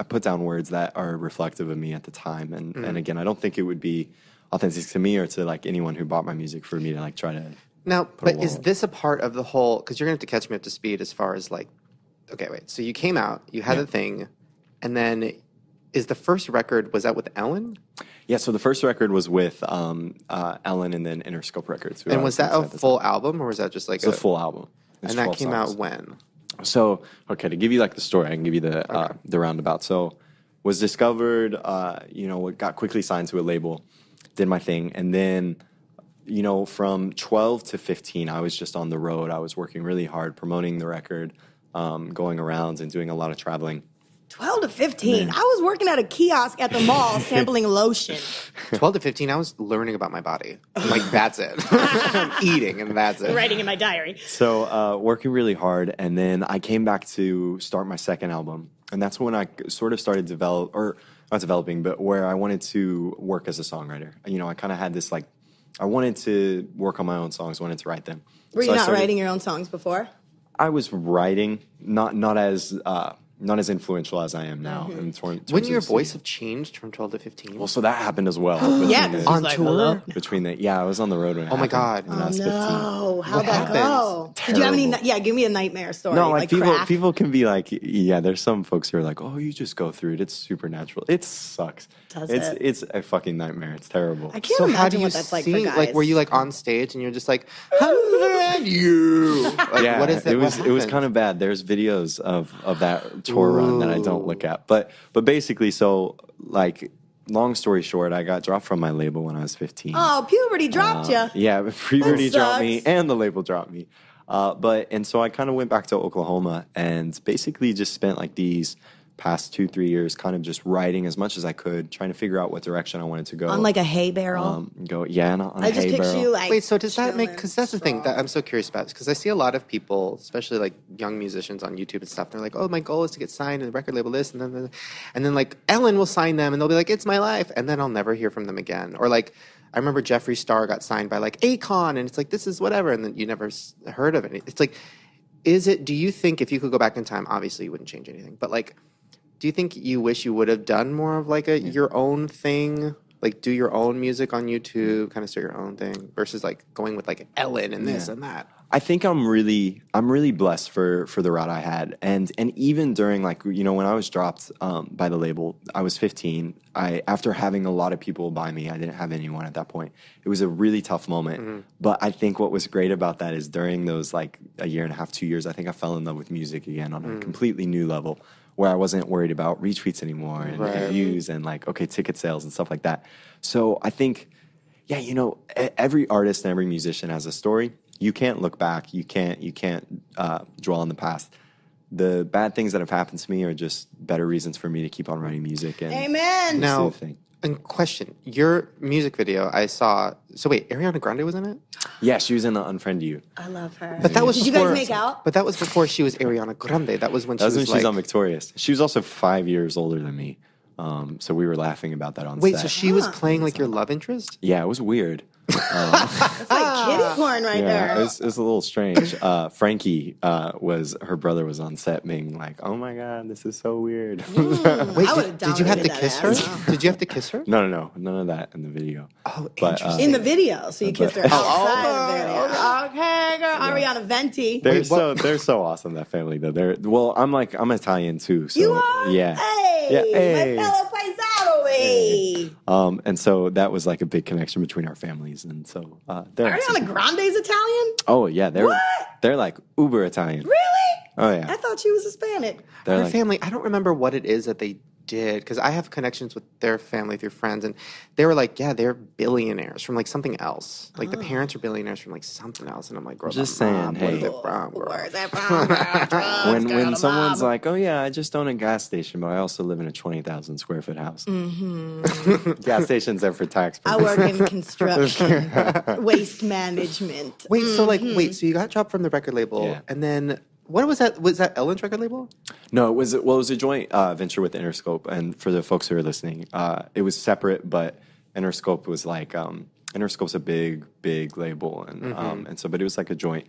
put down words that are reflective of me at the time. And again, I don't think it would be authentic to me or to like anyone who bought my music for me to like try to. Now, but is this a part of the whole? Because you're going to have to catch me up to speed as far as like, okay, wait. So you came out, you had the thing, and then is the first record, was that with Ellen? Yeah, so the first record was with Ellen and then Interscope Records. And was that a full album or was that just like It's a full album. It's And that 12 came songs. out when? So, okay, to give you like the story, I can give you the roundabout. So, was discovered, you know, got quickly signed to a label, did my thing, and then, you know, from 12 to 15, I was just on the road. I was working really hard, promoting the record, going around and doing a lot of traveling. 12 to 15. I was working at a kiosk at the mall sampling lotion. 12 to 15, I was learning about my body. Like, that's it. I'm eating, and that's it. Writing in my diary. So, working really hard, and then I came back to start my second album, and that's when I sort of started not developing, but where I wanted to work as a songwriter. You know, I kind of had this, like, I wanted to work on my own songs, wanted to write them. Were So you I not started- writing your own songs before? I was writing, not as influential as I am now. In terms Wouldn't your of voice have changed from 12 to 15? Well, so that happened as well. between Yeah, the- this On was tour? hello. I was on the road when it Oh my happened God. when I was 15. No, how'd What that happened? go? Did you have any? Terrible. Yeah, give me a nightmare story. No, like crack. people can be like, yeah, there's some folks who are like, oh, you just go through it. It's supernatural. It sucks. Does it? It's a fucking nightmare. It's terrible. I can't So how do imagine you what that's like sing? for guys. Like, were you like on stage and you're just like, and you? Like, Yeah, what is that? it was kind of bad. There's videos of that tour run that I don't look at. But basically, so like, long story short, I got dropped from my label when I was 15. Oh, puberty dropped you. Yeah, puberty That dropped me sucks. and the label dropped me. And so I kind of went back to Oklahoma and basically just spent like these past 2-3 years, kind of just writing as much as I could, trying to figure out what direction I wanted to go. On like a hay barrel? On a hay barrel. I just picture you like. Wait, so does that make, chilling, because that's the thing that strong. I'm so curious about, because I see a lot of people, especially like young musicians on YouTube and stuff, they're like, oh, my goal is to get signed and the record label this, and then like Ellen will sign them and they'll be like, it's my life, and then I'll never hear from them again. Or like, I remember Jeffree Star got signed by like Akon, and it's like, this is whatever, and then you never heard of it. It's like, do you think if you could go back in time, obviously you wouldn't change anything, but like, do you think you wish you would have done more of like your own thing, like do your own music on YouTube, kind of start your own thing, versus like going with like Ellen and this and that? I think I'm really blessed for the route I had, and even during like, you know, when I was dropped by the label, I was 15. After having a lot of people buy me, I didn't have anyone at that point. It was a really tough moment, but I think what was great about that is during those like a year and a half, 2 years, I think I fell in love with music again on a completely new level, where I wasn't worried about retweets anymore and views and like, okay, ticket sales and stuff like that. So I think, yeah, you know, every artist and every musician has a story. You can't look back. You can't dwell on the past. The bad things that have happened to me are just better reasons for me to keep on writing music. And Amen. Now, and question, your music video I saw, so wait, Ariana Grande was in it? Yeah, she was in Unfriend You. I love her. But that was Did you guys make out? But that was before she was Ariana Grande. That was when she was on Victorious. She was also 5 years older than me. So we were laughing about that on set. Wait, so she was playing like your love interest? Yeah, it was weird. That's like kitty porn right there. It was a little strange. Frankie her brother was on set being like, oh my God, this is so weird. Wait, did you have to kiss her? Did you have to kiss her? No, none of that in the video. Oh, but, interesting. In the video, so you kissed her outside the video. Okay, girl, Ariana Venti. They're so awesome, that family though. I'm Italian too. So, You are? Yeah. Hey, my fellow paisano, hey. And so that was like a big connection between our families, and so they're Ariana Grande's Italian? Oh yeah, they're like uber Italian. Really? Oh yeah. I thought she was Hispanic. Her family, I don't remember what it is that they did, because I have connections with their family through friends, and they were like, yeah, they're billionaires from like something else. Like the parents are billionaires from like something else, and I'm like, girl, Just saying, hey, where is it from, girl? Where's that from? when someone's like, oh yeah, I just own a gas station, but I also live in a 20,000 square foot house. Gas stations are for tax I purposes. work in construction, waste management. Wait, so you got dropped from the record label, and then what was that? Was that Ellen's record label? No, it was a joint venture with Interscope. And for the folks who are listening, it was separate, but Interscope was like Interscope's a big label, and so, but it was like a joint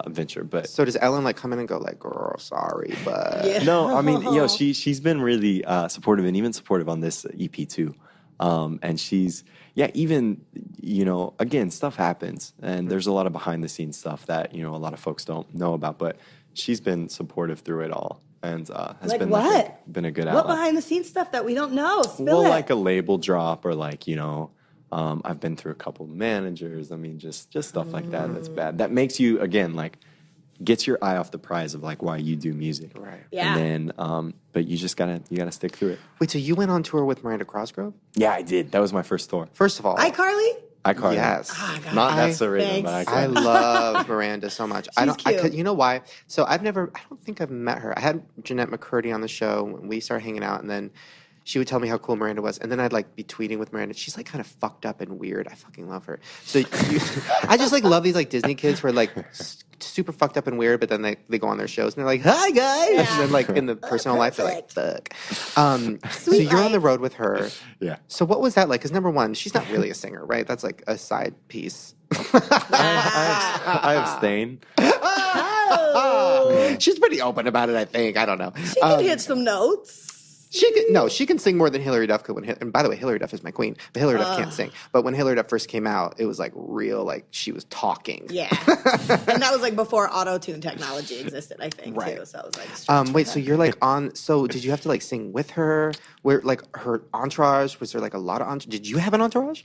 venture. But so does Ellen like come in and go like, girl, sorry, but no, I mean, she's been really supportive, and even supportive on this EP too. And she's even, again, stuff happens, and there's a lot of behind the scenes stuff that a lot of folks don't know about, but she's been supportive through it all, and has like been what? Been a good outlet. What behind the scenes stuff that we don't know? Spill it. Like a label drop, or like I've been through a couple managers. I mean, just stuff like that. That's bad. That makes you again like gets your eye off the prize of like why you do music, right? Yeah. And then, but you gotta stick through it. Wait, so you went on tour with Miranda Cosgrove? Yeah, I did. That was my first tour. First of all, iCarly. Yes. Not that's the rhythm, but I love Miranda so much. She's cute. You know why? So I don't think I've met her. I had Jeanette McCurdy on the show when we started hanging out, and then she would tell me how cool Miranda was, and then I'd like be tweeting with Miranda. She's like kind of fucked up and weird. I fucking love her. So I just like love these like Disney kids who are like super fucked up and weird, but then they go on their shows and they're like, hi guys, and then like in the personal life they're like, fuck. So you're on the road with her. Yeah. So what was that like? Because number one, she's not really a singer, right? That's like a side piece. I abstain. She's pretty open about it, I think. I don't know. She can hit some notes. She can sing more than Hillary Duff could. And by the way, Hillary Duff is my queen, but Hillary Duff can't sing. But when Hillary Duff first came out, it was like real, like she was talking. Yeah, and that was like before auto-tune technology existed, I think, right. too. So I was like, wait, so you're like on? So did you have to like sing with her? Where like her entourage? Was there like a lot of entourage? Did you have an entourage?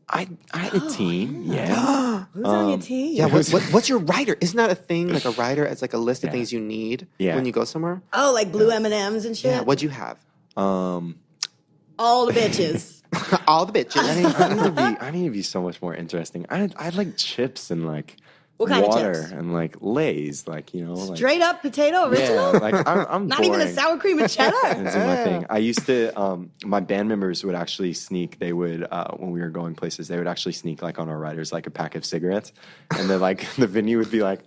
I had a team. Yeah. who's on your team? Yeah. What's your rider? Isn't that a thing? Like a rider? It's like a list of things you need when you go somewhere. Oh, like blue M&Ms and shit. Yeah. What'd you have? All the bitches. All the bitches. I need to be so much more interesting. I had like chips and like What kind water of chips? and like Lay's, like, you know, like, Straight up potato original? yeah, like I'm Not boring. even a sour cream and cheddar? That's my thing. I used to, my band members would actually sneak, they would, when we were going places, they would actually sneak like on our riders, like a pack of cigarettes. And then like the venue would be like,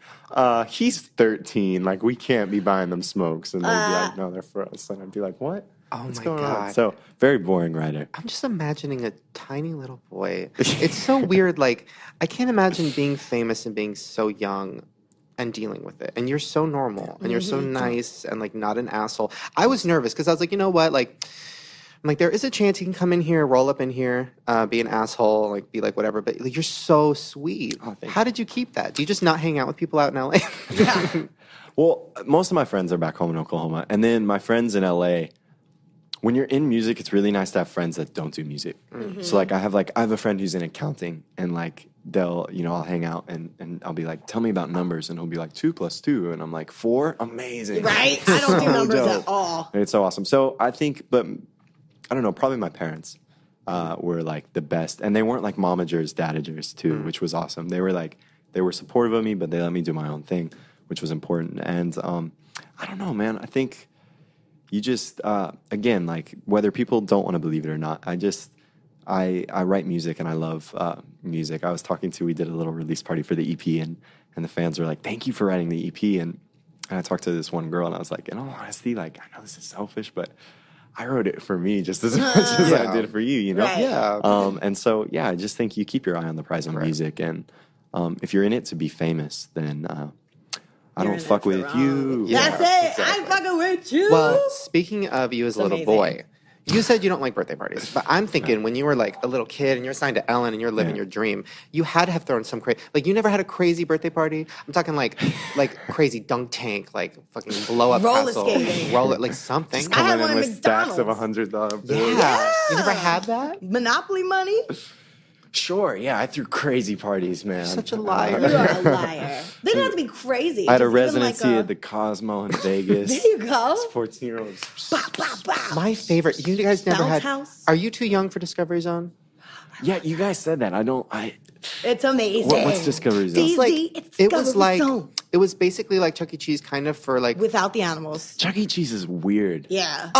he's 13. Like we can't be buying them smokes. And they'd be like, no, they're for us. And I'd be like, what? Oh What's my going on? God. So very boring rider. I'm just imagining a tiny little boy. It's so weird. Like, I can't imagine being famous and being so young and dealing with it. And you're so normal and you're so nice and like not an asshole. I was nervous because I was like, you know what? Like, I'm like, there is a chance he can come in here, roll up in here, be an asshole, like be like whatever. But like, you're so sweet. Oh, How did you keep that? Do you just not hang out with people out in LA? Yeah. Well, most of my friends are back home in Oklahoma. And then my friends in LA, when you're in music, it's really nice to have friends that don't do music. So like I have a friend who's in accounting, and like I'll hang out and I'll be like, tell me about numbers, and he'll be like 2 + 2, and I'm like 4, amazing, Right? I don't do So numbers dope. at all. It's so awesome. So I think, but I don't know, probably my parents were like the best, and they weren't like momagers, dadagers too, which was awesome. They were supportive of me, but they let me do my own thing, which was important. And I don't know, man. I think you just, again, like whether people don't want to believe it or not, I write music and I love music. We did a little release party for the EP, and the fans were like, thank you for writing the EP. And I talked to this one girl, and I was like, in all honesty, like, I know this is selfish, but I wrote it for me just as much as I did for you, you know? Right. Yeah. And so, yeah, I just think you keep your eye on the prize in music. And if you're in it to be famous, then I You're don't in fuck it for with the you. wrong- That's it. I ain't fucking with you. Well, speaking of you as a little amazing. boy, you said you don't like birthday parties, but I'm thinking when you were like a little kid and you're signed to Ellen and you're living your dream, you had to have thrown some crazy. Like you never had a crazy birthday party. I'm talking like crazy dunk tank, like fucking blow up Roller castle, skating. like something. I had Coming one in at with stacks of McDonald's. $100 bills. Yeah. You never had that? Monopoly money? Sure, yeah, I threw crazy parties, man. Such a liar. You are a liar. They didn't have to be crazy. I had a Just even residency like at the Cosmo in Vegas. There you go. 14-year-olds. Bow, bow, bow. My favorite. You guys never Bounce had. house? Are you too young for Discovery Zone? Yeah, you guys said that. It's amazing. What's Discovery Zone? Easy. Like It's it was Discovery like Zone. it was basically like Chuck E. Cheese, kind of for like. Without the animals. Chuck E. Cheese is weird. Yeah.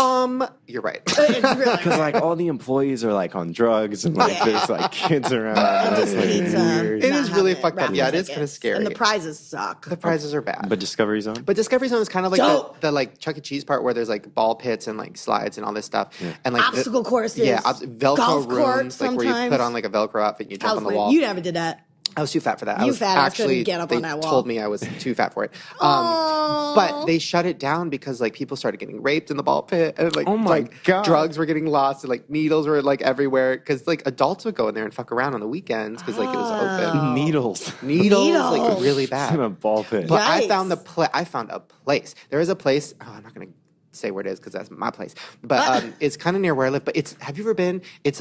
You're right. It's really Because like all the employees are like on drugs and like Yeah. there's like kids around. And just It's, like, pizza. weird. It Not is really having fucked up. raffle Yeah, it is tickets. kinda scary. And the prizes suck. The prizes are bad. But Discovery Zone? But Discovery Zone is kind of like Dope. the like Chuck E. Cheese part where there's like ball pits and like slides and all this stuff. And like Obstacle courses. Yeah, Velcro Golf rooms, courts like where you sometimes. put on like a Velcro outfit and you jump on the weird. wall. You never did that. I was too fat for that. You I was fat ass couldn't actually get up they on that wall. told me I was too fat for it. Aw. But they shut it down because like people started getting raped in the ball pit and like, Oh my like God. drugs were getting lost and like needles were like everywhere because like adults would go in there and fuck around on the weekends because like it was open. Needles. Needles like Needles. really in bad. a ball pit. But I Yikes. found I found a place. There is a place. Oh, I'm not gonna say where it is because that's my place. But it's kind of near where I live. But it's. Have you ever been? It's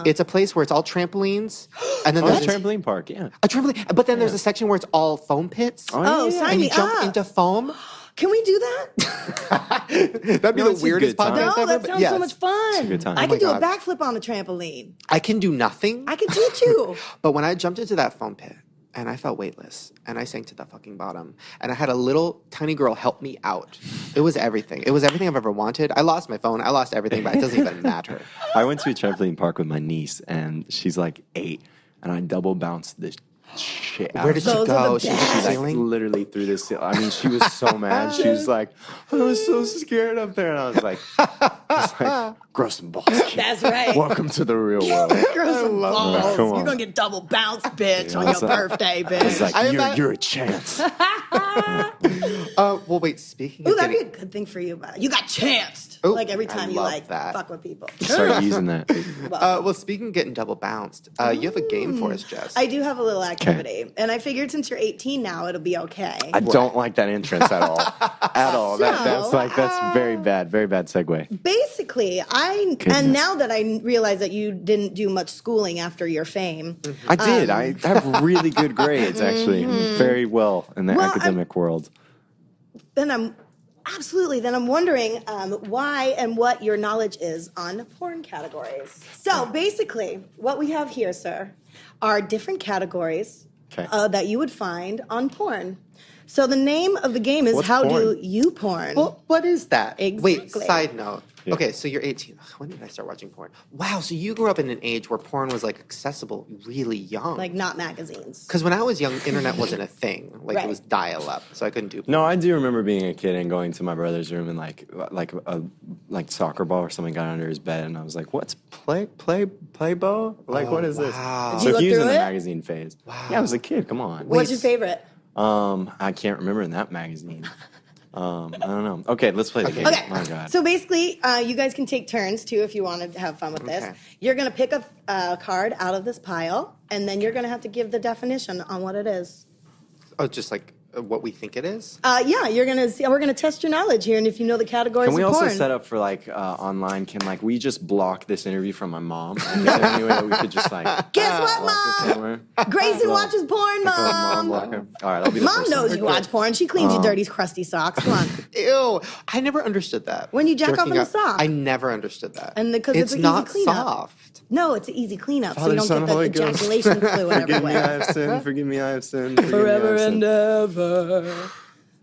It's a place where it's all trampolines, and then Oh, there's trampoline park, yeah. a trampoline. But then there's a section where it's all foam pits. Oh, yeah. sign And me you jump up. into foam. Can we do that? That'd be No, the it's a weirdest good time. podcast No, ever. that but sounds yes. so much fun. It's a good time. I Oh can my do a God. backflip on the trampoline. I can do nothing. I can teach you. But when I jumped into that foam pit and I felt weightless and I sank to the fucking bottom and I had a little tiny girl help me out. It was everything. It was everything I've ever wanted. I lost my phone. I lost everything, but it doesn't even matter. I went to a trampoline park with my niece, and she's like 8, and I double bounced this shit out Where of did her. she Those are go? the She best. was She's like ceiling? literally through this. I mean, she was so mad. She was like, I was so scared up there. And I was like, grow some balls. kid. That's right. Welcome to the real world. Grow some that. balls. Come on. You're going to get double bounce, bitch, Yeah, on your it's like- birthday, It's bitch. like, I am you're a chance. Well, wait, speaking Ooh, of that'd be getting... a good thing for you. But you got chanced. Ooh, like every I time you love like that. fuck with people. Start using that. well, speaking of getting double bounced, you have a game for us, Jess. I do have a little activity. And I figured since you're 18 now, it'll be okay. I don't like that entrance at all. At all. That's very bad segue. Basically, and now that I realize that you didn't do much schooling after your fame, I did. I have really good grades, actually. Very well in the Well, academic world. then I'm wondering why and what your knowledge is on porn categories. So basically, what we have here, sir, are different categories that you would find on porn. So the name of the game is What's How porn? Do You Porn? Well, what is that? Exactly. Wait, side note. Yeah. Okay, so you're 18. When did I start watching porn? Wow, so you grew up in an age where porn was like accessible really young. Like not magazines. Because when I was young, internet wasn't a thing. Like Right. it was dial-up, so I couldn't do. No, I do remember being a kid and going to my brother's room and like a soccer ball or something got under his bed and I was like, "What's play ball? Like what is wow. this?" Did you So look he was in through the it? magazine phase. Wow. Yeah, I was a kid. Come on. What's your favorite? I can't remember in that magazine. I don't know. Okay, let's play the game. Okay. My God. So basically, you guys can take turns too if you want to have fun with this. Okay. You're going to pick a card out of this pile, and then you're going to have to give the definition on what it is. Oh, just like what we think it is? Yeah, you're going to see. We're going to test your knowledge here, and if you know the categories Can we of also porn. set up for like online? Can like we just block this interview from my mom? Is there any way that we could just like Guess what, block it Mom? somewhere? Grayson watches porn, Like a mom Mom. blocker? All right, I'll be the Mom first knows one. you watch porn. She cleans your dirty, crusty socks. Come on. Ew, I never understood that. When you jack off Jerking in a off- sock. I never understood that. And because it's an easy not cleanup. soft. No, it's an easy cleanup, so Father, you don't Son, get the Holy Ghost. ejaculation fluid Forgive me, I everywhere. have sinned. Forgive me, I have sinned. Forgive me, I Forever have and sinned. ever.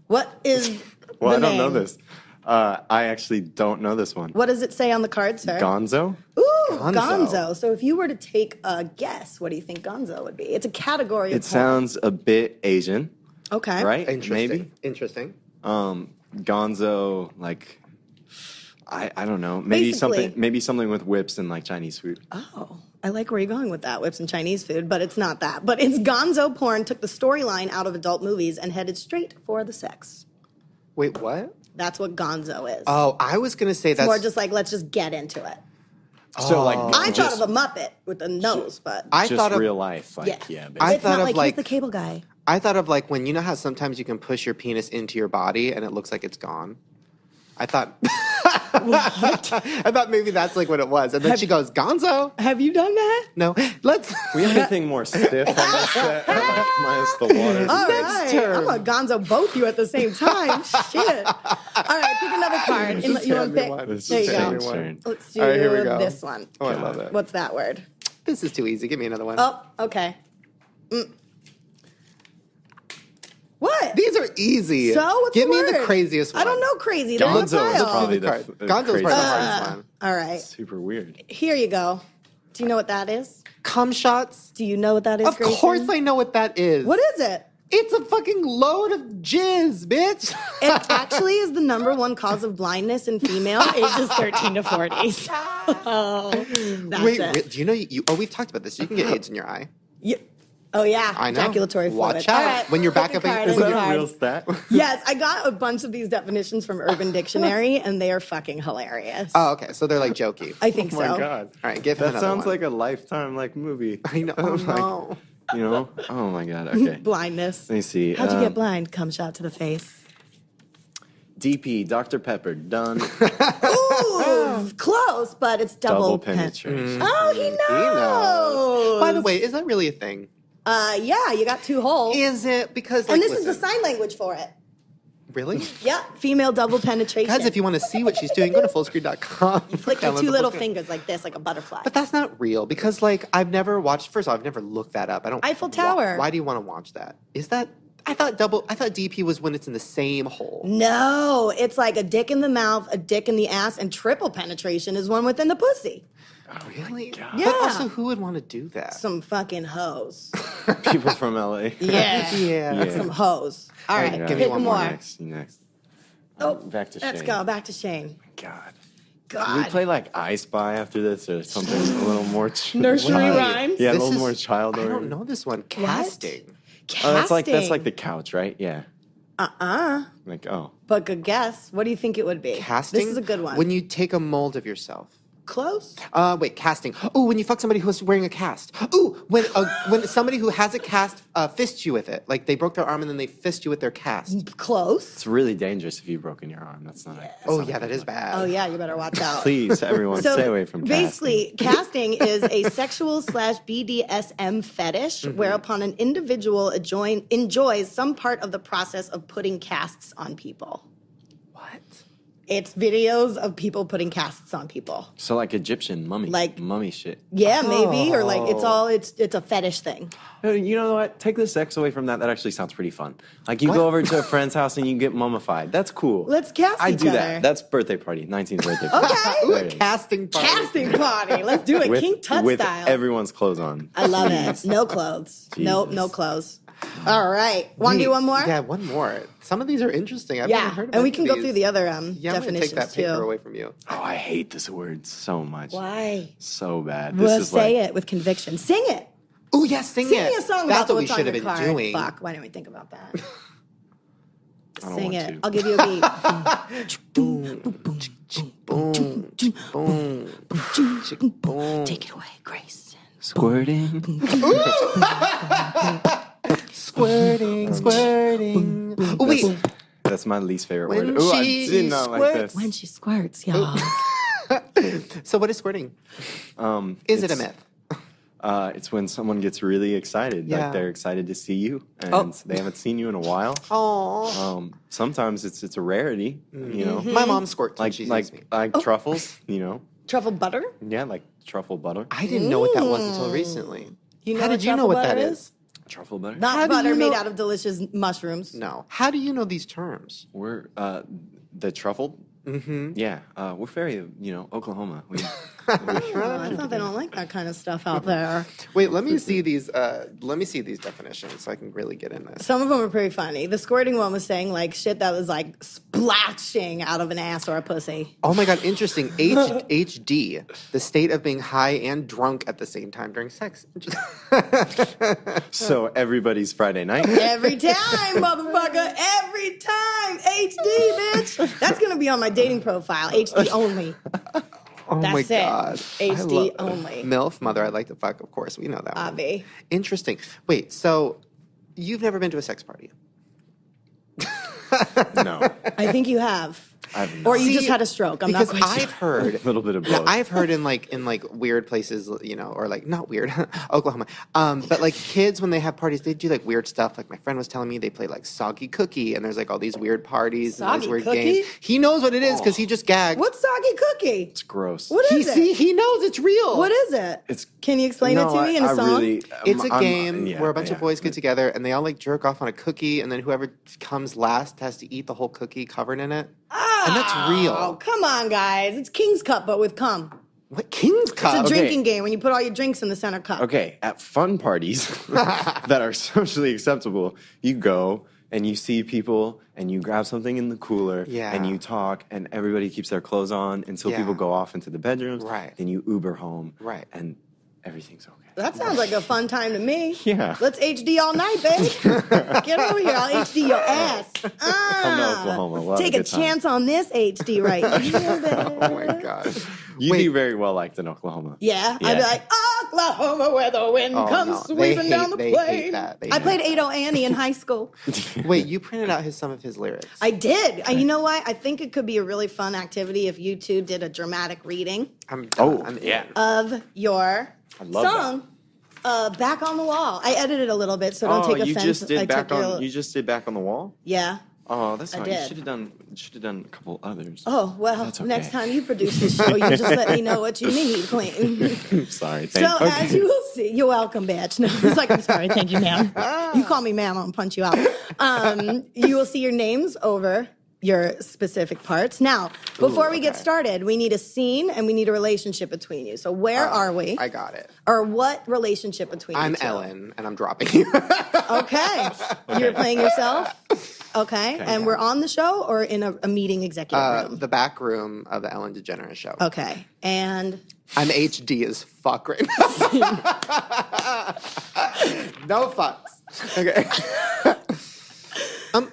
What is Well, the I don't know name? this. I actually don't know this one. What does it say on the card, sir? Gonzo? Ooh, Gonzo. Gonzo. So if you were to take a guess, what do you think Gonzo would be? It's a category of It porn. sounds a bit Asian, Okay. right? Interesting. Maybe. Interesting. Gonzo, like I don't know. Maybe Basically- something with whips and like Chinese food. Oh, I like where you're going with that, whips and Chinese food, but it's not that. But it's Gonzo porn took the storyline out of adult movies and headed straight for the sex. Wait, what? That's what Gonzo is. Oh, I was going to say it's that's... more just like, let's just get into it. So like I just, thought of a Muppet with a nose, but I just thought of... real life. Like, yeah. basically. I It's thought not of like, like- here's the cable guy. I thought of like when, you know how sometimes you can push your penis into your body and it looks like it's gone? I thought... I thought maybe that's like what it was. And then she goes, Gonzo? Have you done that? No, let's... We have anything more stiff on this set? Minus the water. All Next right. turn. I'm going to Gonzo both you at the same time. Shit. All right, pick another card. And you want to pick? This There is you go. Shane's turn. Let's do All right, here we go. this one. Oh, I love it. What's that word? This is too easy. Give me another one. Oh, okay. What? These are easy. So what's Give the me word? the craziest one. I don't know crazy. They're in the Gonzo is pile. probably Card. the Gonzo's probably the craziest hardest one. All right. Super weird. Here you go. Do you know what that is? Cum shots? Do you know what that is, Of Grayson? course I know what that is. What is it? It's a fucking load of jizz, bitch. It actually is the number one cause of blindness in female ages 13 to 40. So that's Wait, it. do you know we've talked about this. You can get AIDS in your eye. Oh, yeah. I know. Ejaculatory fluid. Watch out. All right, When you're pick back up a in- card, is pick Is a that a card. real stat? Yes, I got a bunch of these definitions from Urban Dictionary, and they are fucking hilarious. Oh, okay. So they're like jokey. I think Oh my so. god. All right, give him That another sounds one. like a Lifetime like movie. I know. Oh, no. You know? Oh my god. Okay. Blindness. Let me see. How'd you get blind? Cum shot to the face. DP, Dr. Pepper, done. Ooh, close, but it's double, Double penetration. Oh, he knows. By the way, is that really a thing? Yeah, you got two holes. Is it? Because, like, and this is listen, the sign language for it. Really? Yeah, female double penetration. Guys, if you want to see what she's doing, go to fullscreen.com. Flick your two little fingers like this, like a butterfly. But that's not real because, like, I've never watched. First of all, I've never looked that up. I don't. Eiffel Tower. Why do you want to watch that? Is that? I thought DP was when it's in the same hole. No, it's like a dick in the mouth, a dick in the ass, and triple penetration is one within the pussy. Really? God. Yeah. But also, who would want to do that? Some fucking hoes. People from LA. Yeah. Yeah. Some hoes. All right, Yeah. Give me pick one more. more. Next. Next. Oh, Back to let's Shane. go. Back to Shane. God. God. Can we play like I Spy after this or something a little more Nursery Wait. rhymes? Yeah, a This little is- more child I don't oriented. know this one. Casting. Casting. Oh, that's like the couch, right? Yeah. Like But good guess. What do you think it would be? Casting. This is a good one. When you take a mold of yourself. Close? Wait, casting. Oh, when you fuck somebody who's wearing a cast. Ooh, when somebody who has a cast fists you with it. Like they broke their arm and then they fist you with their cast. Close. It's really dangerous if you've broken your arm. That's not. Oh yeah, that is bad. Oh, yeah, you better watch out. Please, everyone, So stay away from basically, casting is a sexual / BDSM fetish whereupon an individual enjoys some part of the process of putting casts on people. What? It's videos of people putting casts on people. So like Egyptian mummy shit. Yeah, maybe. Or like it's a fetish thing. You know what? Take the sex away from that. That actually sounds pretty fun. Like you go over to a friend's house and you get mummified. That's cool. Let's cast I each do other. that. That's birthday party. 19th birthday party. Okay. Ooh, a casting party. Casting party. Let's do it. King Tut with style. everyone's clothes on. I love it. No clothes. Nope, no clothes. All right. Want to do one more? Yeah, one more. Some of these are interesting. I've never heard of and we can go these. through the other Yeah, I'm definitions gonna take that paper too. away from you. Oh, I hate this word so much. Why? So bad. Well, This is say like, it with conviction. Sing it. Oh, yeah, sing Sing it. me a song That's about what we what's on should your have been card. doing. Fuck, why didn't we think about that? I don't Sing want it. to. I'll give you a beat. Boom, boom, boom. Take it away, Grayson. Squirting. Squirting. Oh, wait. That's my least favorite When word. Ooh, I she did not like squirts. this. When she squirts, y'all. So what is squirting? Is it a myth? It's when someone gets really excited. Yeah. Like they're excited to see you, and they haven't seen you in a while. Oh. Sometimes it's a rarity, you know. My mom squirts when Like she sees me. truffles, you know. Truffle butter? Yeah, like truffle butter. I didn't know what that was until recently. You know How what did you know truffle what butter that is? is? Truffle butter. Not How do butter you made know- out of delicious mushrooms. No. How do you know these terms? We're the truffle. Mm-hmm. Yeah, we're very, Oklahoma. I thought they don't like that kind of stuff out there. Wait, let me see these. Let me see these definitions so I can really get in this. Some of them are pretty funny. The squirting one was saying like shit that was like splashing out of an ass or a pussy. Oh my god, interesting. HD, the state of being high and drunk at the same time during sex. So everybody's Friday night. Every time, motherfucker. Every time. HD, bitch. That's going to be on my dating profile. HD only. Oh That's my it. god. HD only. MILF, mother, I'd like to fuck, of course. We know that one. Avi. Interesting. Wait, so you've never been to a sex party? No, I think you have. I've not. Or you See, just had a stroke. I'm not because quite sure. I've heard A little bit of both. I've heard in weird places, or like not weird, Oklahoma. But like kids when they have parties, they do like weird stuff. Like my friend was telling me they play like soggy cookie, and there's like all these weird parties and Soggy these weird cookie? games. He knows what it is because he just gagged. What's soggy cookie? It's gross. What is it? He knows it's real. What is it? It's Can you explain it to me in a song? It's a game where a bunch of boys get together and they all like jerk off on a cookie, and then whoever comes last has to eat the whole cookie covered in it. And that's Oh, real. come on, guys. It's King's Cup, but with cum. What King's Cup? It's a Okay. drinking game when you put all your drinks in the center cup. Okay, at fun parties that are socially acceptable, you go and you see people and you grab something in the cooler Yeah. and you talk and everybody keeps their clothes on until Yeah. people go off into the bedrooms. Right. Then you Uber home. Right. And everything's okay. That sounds like a fun time to me. Yeah. Let's HD all night, baby. Get over here. I'll HD your ass. Come to Oklahoma. We'll have Take a good time. chance on this HD right here, baby. Oh my god. You'd Wait. be very well liked in Oklahoma. Yeah, I'd be Yeah. like, Oklahoma, where the wind Oh, comes no. sweeping down the They plain. hate that. They I hate played that. 80 Annie in high school. Wait, you printed out some of his lyrics. I did. And you know what? I think it could be a really fun activity if you two did a dramatic reading I'm Oh, I'm in. yeah. of your I love song. Back on the Wall. I edited a little bit, so don't take you offense. just did I back took your- on. You just did back on the wall. Yeah. Oh, that's I not. You did. should have done a couple others. Oh, well, That's okay. next time you produce the show, you just let me know what you need, Queen. Sorry. So as you will see, you're welcome, bitch. No, it's like, I'm sorry, thank you, ma'am. You call me ma'am, I'll punch you out. You will see your names over your specific parts. Now, before we get okay. started, we need a scene and we need a relationship between you. So where are we? I got it. Or what relationship between you I'm two? Ellen, and I'm dropping you. Okay. You're playing yourself? Okay. And we're on the show or in a meeting executive room? The back room of the Ellen DeGeneres show. Okay. And I'm HD as fuck right now. No fucks. Okay. I'm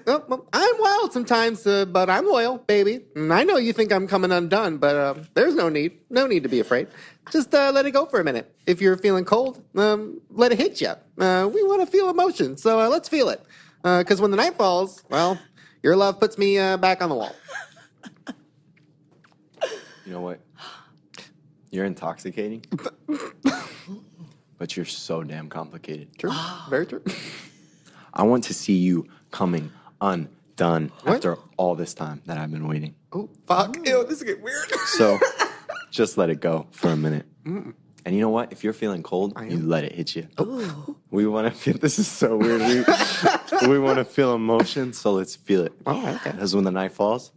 wild sometimes, but I'm loyal, baby. And I know you think I'm coming undone, but there's no need to be afraid. Just let it go for a minute. If you're feeling cold, let it hit you. We want to feel emotion, so let's feel it. Because when the night falls, well, your love puts me back on the wall. You know what? You're intoxicating, but you're so damn complicated. True. Very true. I want to see you coming undone. done What? after all this time that I've been waiting. Oh, fuck. Ew, this is getting weird. So just let it go for a minute. And you know what? If you're feeling cold, you let it hit you. Ooh. We want to feel, this is so weird. We want to feel emotion, so let's feel it. All right, okay. Because when the night falls,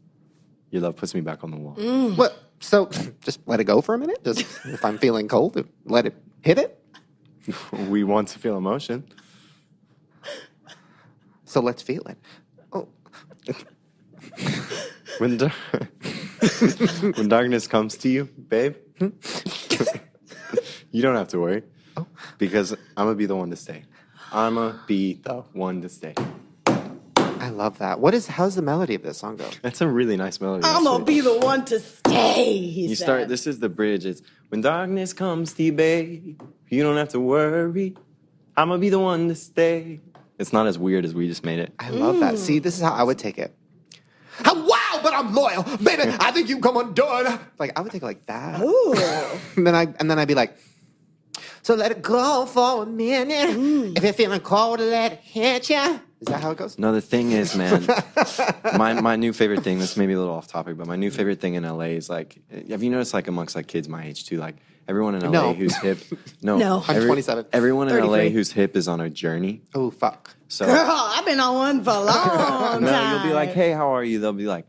your love puts me back on the wall. What? So just let it go for a minute? Just if I'm feeling cold, let it hit it? We want to feel emotion. So let's feel it. Oh. When darkness comes to you, babe, you don't have to worry. Because I'm going to be the one to stay. I'm going to be the one to stay. I love that. How's the melody of this song go? That's a really nice melody. I'm going to be the one to stay, he said. This is the bridge. It's, when darkness comes to you, babe, you don't have to worry. I'm going to be the one to stay. It's not as weird as we just made it. I love that. See, this is how I would take it. Wow, but I'm loyal. Baby, I think you come undone. Like, I would take it like that. Ooh. and then I'd be like, so let it go for a minute. If you're feeling cold, let it hit you. Is that how it goes? No, the thing is, man, my new favorite thing, this may be a little off topic, but my new favorite thing in LA is like, have you noticed like amongst like kids my age too, like everyone in LA No. who's hip. No. I'm 27. Everyone in 33. LA who's hip is on a journey. Oh, fuck. So Girl, I've been on one for a long time. no, you'll be like, hey, how are you? They'll be like,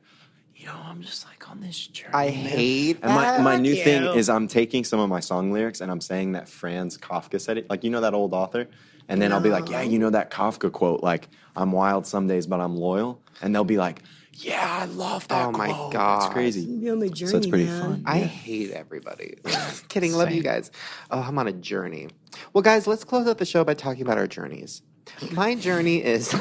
I'm just like on this journey. I man." hate And my Fuck new you. thing is I'm taking some of my song lyrics and I'm saying that Franz Kafka said it. Like, that old author? And then I'll be like, yeah, that Kafka quote, like, I'm wild some days, but I'm loyal. And they'll be like, yeah, I love that quote. my God. It's crazy. You're on my journey, So it's pretty man. fun. I Yeah. hate everybody. Kidding, love you Same. guys. Oh, I'm on a journey. Well, guys, let's close out the show by talking about our journeys. My journey is,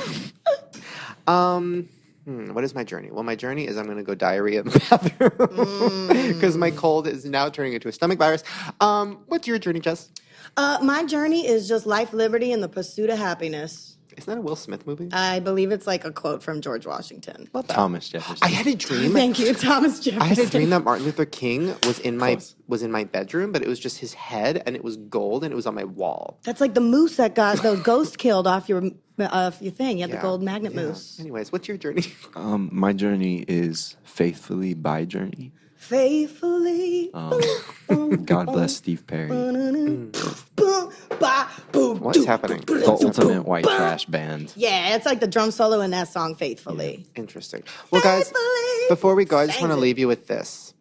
what is my journey? Well, my journey is I'm going to go diarrhea in the bathroom because my cold is now turning into a stomach virus. What's your journey, Jess? My journey is just life, liberty, and the pursuit of happiness. Isn't that a Will Smith movie? I believe it's like a quote from George Washington. Love that. Thomas Jefferson. I had a dream. Thank you, Thomas Jefferson. I had a dream that Martin Luther King was in my Close. bedroom, but it was just his head, and it was gold, and it was on my wall. That's like the moose that got those ghosts killed off your thing. You had the gold magnet moose. Anyways, what's your journey? My journey is faithfully by journey. Faithfully. God bless Steve Perry. What's happening? The ultimate white trash band. Yeah, it's like the drum solo in that song, Faithfully. Interesting. Well, guys, Faithfully. before we go, I just want to Sing it. leave you with this.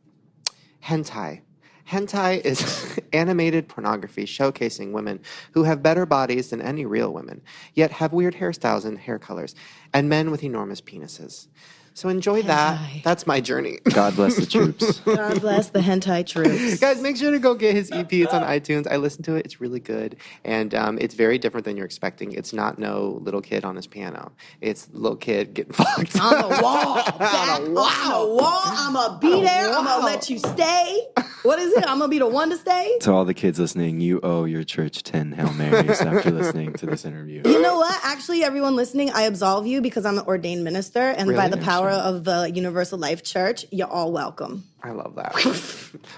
Hentai. Hentai is animated pornography showcasing women who have better bodies than any real women, yet have weird hairstyles and hair colors, and men with enormous penises. So enjoy that. Hentai. That's my journey. God bless the troops. God bless the hentai troops. Guys, make sure to go get his EP. It's on iTunes. I listened to it. It's really good. And it's very different than you're expecting. It's not no little kid on his piano. It's little kid getting fucked. On the wall. Back on the wall. I'm going to be there. I'm going to let you stay. What is it? I'm going to be the one to stay? To all the kids listening, you owe your church 10 Hail Marys after listening to this interview. You know what? Actually, everyone listening, I absolve you because I'm an ordained minister. And by Really? the power of the Universal Life Church, you're all welcome. I love that.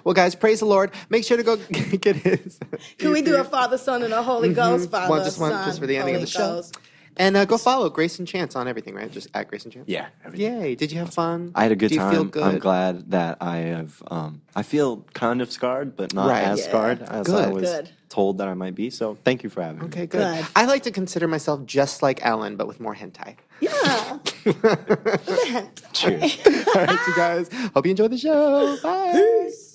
Well, guys, praise the Lord. Make sure to go get his. Can we do a Father, Son, and a Holy Ghost? Father, Just Son, for the ending of Holy the show. Ghost. And go follow Grayson Chance on everything, right? Just at Grayson Chance. Yeah. everything. Yay! Did you have fun? I had a good Do you time. feel good? I'm glad that I have. I feel kind of scarred, but not Right. as Yeah. scarred as Good. I was Good. told that I might be. So thank you for having me. Okay, good. Good. I like to consider myself just like Ellen, but with more hentai. Yeah. Cheers. All right, you guys. Hope you enjoy the show. Bye. Peace.